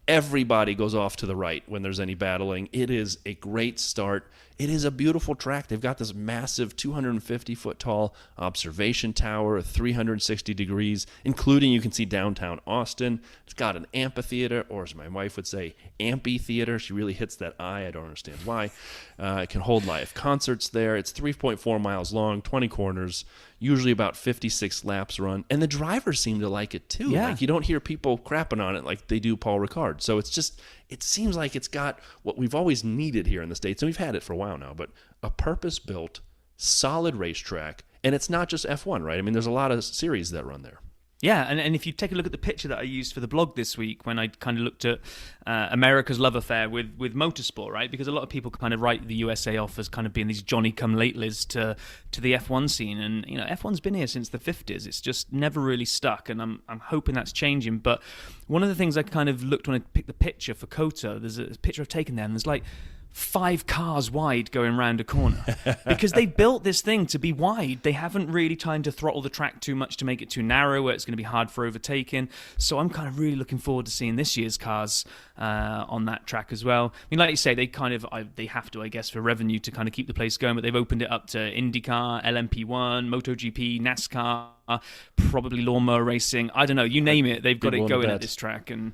Speaker 1: Everybody goes off to the right when there's any battling. It is a great start. It is a beautiful track. They've got this massive 250-foot tall observation tower, 360 degrees, including you can see downtown Austin. It's got an amphitheater, or as my wife would say, amphitheater. She really hits that I don't understand why. It can hold live concerts there. It's 3.4 miles long, 20 corners, usually about 56 laps run. And the drivers seem to like it too.
Speaker 2: Yeah.
Speaker 1: Like, you don't hear people crapping on it like they do Paul Ricard. So it seems like it's got what we've always needed here in the States, and we've had it for a while now, but a purpose-built, solid racetrack. And it's not just F1, right? I mean, there's a lot of series that run there.
Speaker 2: Yeah, and if you take a look at the picture that I used for the blog this week, when I kind of looked at America's love affair with motorsport, right? Because a lot of people kind of write the USA off as kind of being these Johnny-come-latelys to the F1 scene, and F1's been here since the 50s. It's just never really stuck, and I'm hoping that's changing. But one of the things I kind of looked when I picked the picture for COTA, there's a picture I've taken there, and there's like 5 cars wide going around a corner because they built this thing to be wide. They haven't really tried to throttle the track too much to make it too narrow where it's going to be hard for overtaking. So I'm kind of really looking forward to seeing this year's cars on that track as well. I mean, like you say, they have to, I guess, for revenue to kind of keep the place going, but they've opened it up to IndyCar, LMP1, MotoGP, NASCAR, probably lawnmower racing. I don't know, you name it, they've got it going at this track. And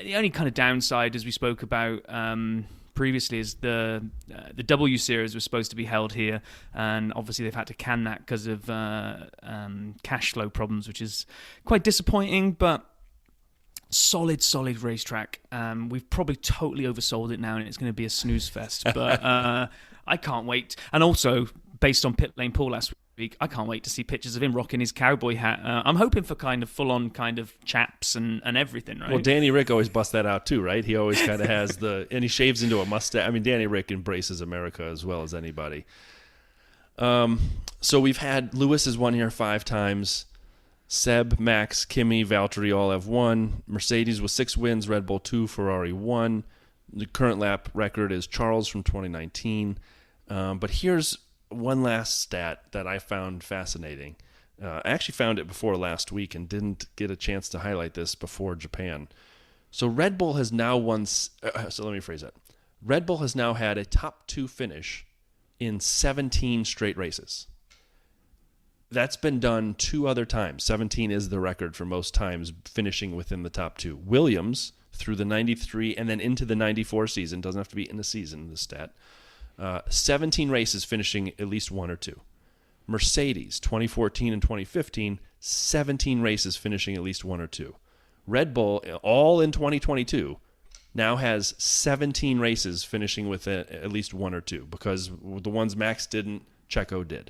Speaker 2: the only kind of downside, as we spoke about previously, is the W Series was supposed to be held here, and obviously they've had to can that because of cash flow problems, which is quite disappointing, but solid racetrack. We've probably totally oversold it now, and it's going to be a snooze fest, but I can't wait. And also, based on Pit Lane Paul last week, I can't wait to see pictures of him rocking his cowboy hat. I'm hoping for kind of full-on kind of chaps and everything, right?
Speaker 1: Well, Danny Rick always busts that out too, right? He always kind of has and he shaves into a mustache. I mean, Danny Rick embraces America as well as anybody. So we've had Lewis has won here 5 times. Seb, Max, Kimi, Valtteri all have won. Mercedes with 6 wins, Red Bull 2, Ferrari 1. The current lap record is Charles from 2019. But here's one last stat that I found fascinating. I actually found it before last week and didn't get a chance to highlight this before Japan. So Red Bull has now won... so let me phrase that. Red Bull has now had a top 2 finish in 17 straight races. That's been done 2 other times. 17 is the record for most times finishing within the top 2. Williams, through the 93 and then into the 94 season, doesn't have to be in the season, this stat, 17 races finishing at least 1 or 2. Mercedes, 2014 and 2015, 17 races finishing at least 1 or 2. Red Bull, all in 2022, now has 17 races finishing with at least 1 or 2, because the ones Max didn't, Checo did.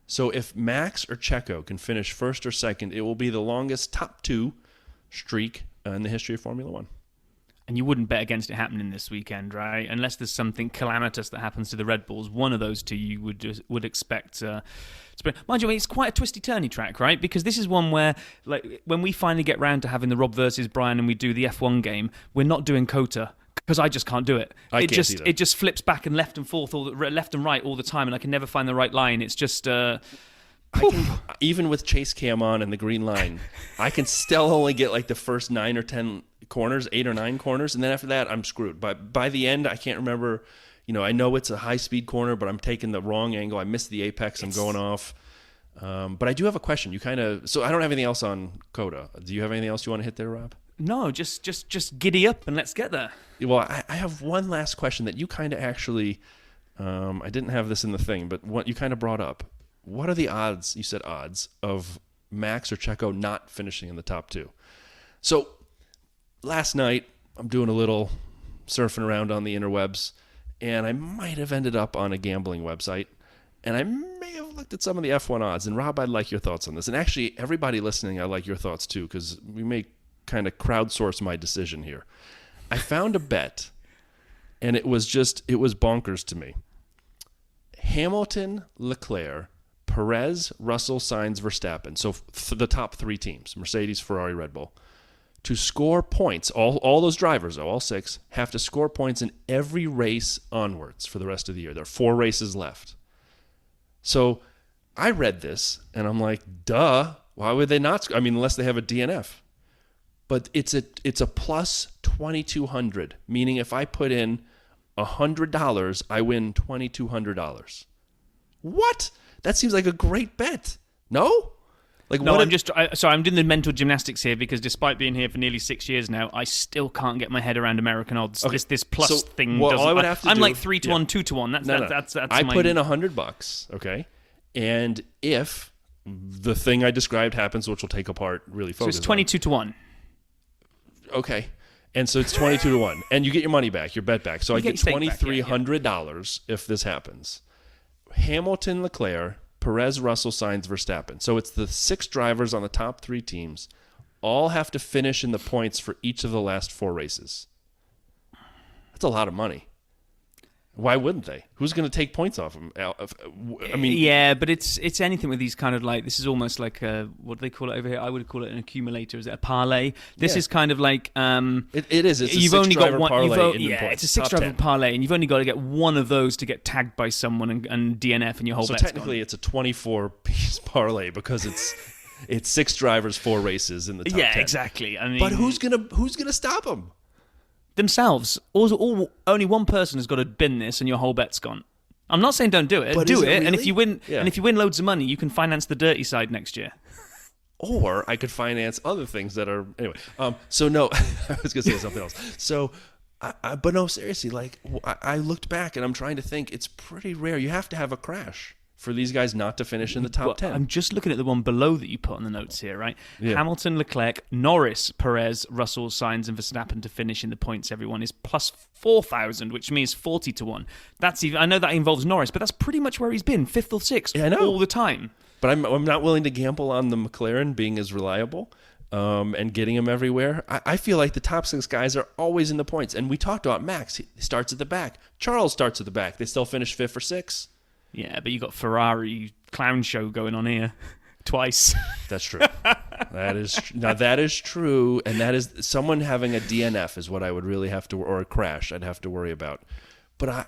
Speaker 1: So if Max or Checo can finish first or second, it will be the longest top 2 streak in the history of Formula One.
Speaker 2: And you wouldn't bet against it happening this weekend, right? Unless there's something calamitous that happens to the Red Bulls. One of those two you would expect. Mind you, it's quite a twisty-turny track, right? Because this is one where, like, when we finally get round to having the Rob versus Brian and we do the F1 game, we're not doing COTA, because I just can't do it. It just flips back and left and forth, left and right all the time, and I can never find the right line. It's just...
Speaker 1: even with Chase Cam on and the green line, I can still only get like the first 9 or 10 corners, 8 or 9 corners, and then after that, I'm screwed. But by the end, I can't remember. I know it's a high-speed corner, but I'm taking the wrong angle. I missed the apex. I'm going off. But I do have a question. So I don't have anything else on COTA. Do you have anything else you want to hit there, Rob?
Speaker 2: No, just giddy up and let's get there.
Speaker 1: Well, I have one last question that you kind of actually, I didn't have this in the thing, but what you kind of brought up. What are the odds, you said odds, of Max or Checo not finishing in the top 2? So last night, I'm doing a little surfing around on the interwebs, and I might have ended up on a gambling website, and I may have looked at some of the F1 odds. And Rob, I'd like your thoughts on this. And actually, everybody listening, I'd like your thoughts too, because we may kind of crowdsource my decision here. I found a bet, and it was bonkers to me. Hamilton, Leclerc, Perez, Russell, Sainz, Verstappen. So the top 3 teams, Mercedes, Ferrari, Red Bull, to score points. All those drivers, all 6, have to score points in every race onwards for the rest of the year. There are 4 races left. So I read this, and I'm like, duh, why would they not? I mean, unless they have a DNF. But it's a plus 2,200, meaning if I put in $100, I win $2,200. What? That seems like a great bet. No? Like
Speaker 2: no, I'm doing the mental gymnastics here because despite being here for nearly 6 years now, I still can't get my head around American odds. Okay. This plus thing doesn't. I'm like 3 to 1, 2 to 1. That's
Speaker 1: I put in $100, okay? And if the thing I described happens, which we'll take apart really focus.
Speaker 2: So it's 22 to 1.
Speaker 1: Okay. And so it's 22 to 1. And you get your money back, your bet back. So I get $2,300 if this happens. Hamilton, Leclerc, Perez, Russell, Sainz, Verstappen. So it's the 6 drivers on the top 3 teams all have to finish in the points for each of the last 4 races. That's a lot of money. Why wouldn't they? Who's going to take points off them? I mean,
Speaker 2: yeah, but it's anything with these kind of like, this is almost like what do they call it over here? I would call it an accumulator. Is it a parlay? This is kind of like
Speaker 1: it is. It's
Speaker 2: you've
Speaker 1: a
Speaker 2: only got one.
Speaker 1: Parlay
Speaker 2: It's a 6-driver parlay, and you've only got to get one of those to get tagged by someone and DNF, and your whole.
Speaker 1: So
Speaker 2: bet's
Speaker 1: technically,
Speaker 2: gone.
Speaker 1: It's a 24-piece parlay because it's 6 drivers, 4 races in the top 10.
Speaker 2: Yeah, exactly. I mean,
Speaker 1: but who's gonna stop them?
Speaker 2: Themselves. Only one person has got to bin this, and your whole bet's gone. I'm not saying don't do it.
Speaker 1: But
Speaker 2: do it,
Speaker 1: really?
Speaker 2: and if you win, and if you win loads of money, you can finance the dirty side next year.
Speaker 1: Or I could finance other things that are anyway. So no, I was gonna say something else. So, but no, seriously, like I looked back and I'm trying to think. It's pretty rare. You have to have a crash for these guys not to finish in the top 10.
Speaker 2: I'm just looking at the one below that you put on the notes here, right?
Speaker 1: Yeah.
Speaker 2: Hamilton, Leclerc, Norris, Perez, Russell, Sainz, and Verstappen to finish in the points. Everyone is plus 4,000, which means 40 to 1. That's even. I know that involves Norris, but that's pretty much where he's been, 5th or 6th, all the time.
Speaker 1: But I'm not willing to gamble on the McLaren being as reliable and getting him everywhere. I feel like the top 6 guys are always in the points. And we talked about Max. He starts at the back. Charles starts at the back. They still finish 5th or 6th.
Speaker 2: Yeah, but you got Ferrari clown show going on here twice.
Speaker 1: That's true. That is true, and that is someone having a DNF is what I would really have to, or a crash I'd have to worry about. But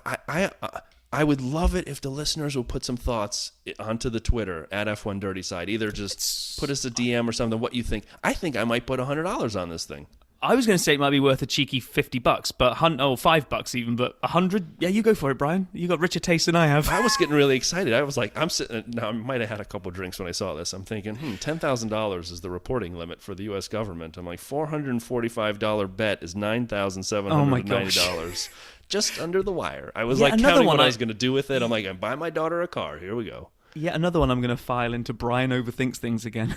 Speaker 1: I would love it if the listeners would put some thoughts onto the Twitter at F1 Dirty Side. Either just put us a DM or something. What you think? I think I might put $100 on this thing.
Speaker 2: I was going to say it might be worth a cheeky $50, but $5 even, but 100. Yeah, you go for it, Brian. You got richer taste than I have.
Speaker 1: I was getting really excited. I was like, I'm sitting. Now I might have had a couple drinks when I saw this. I'm thinking, $10,000 is the reporting limit for the U.S. government. I'm like, $445 bet is $9,790. Just under the wire. I was counting what I was going to do with it. I'm like, I buy my daughter a car. Here we go.
Speaker 2: Yeah, another one I'm going to file into Brian Overthinks Things again.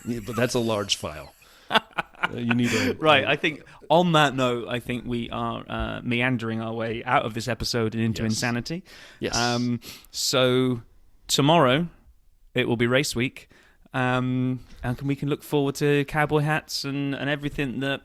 Speaker 1: Yeah, but that's a large file. You need a
Speaker 2: right. I think on that note, I think we are meandering our way out of this episode and into insanity.
Speaker 1: Yes.
Speaker 2: So tomorrow it will be race week, and we can look forward to cowboy hats and everything that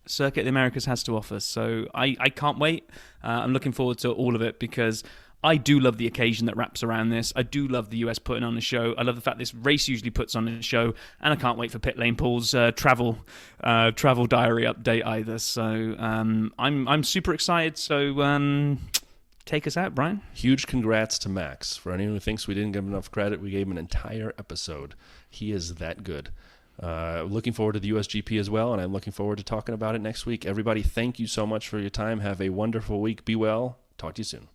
Speaker 2: Circuit of the Americas has to offer. So I can't wait. I'm looking forward to all of it because I do love the occasion that wraps around this. I do love the US putting on a show. I love the fact this race usually puts on a show, and I can't wait for Pit Lane Paul's travel diary update either. So I'm super excited. So take us out, Brian.
Speaker 1: Huge congrats to Max. For anyone who thinks we didn't give him enough credit, we gave him an entire episode. He is that good. Looking forward to the USGP as well, and I'm looking forward to talking about it next week. Everybody, thank you so much for your time. Have a wonderful week. Be well. Talk to you soon.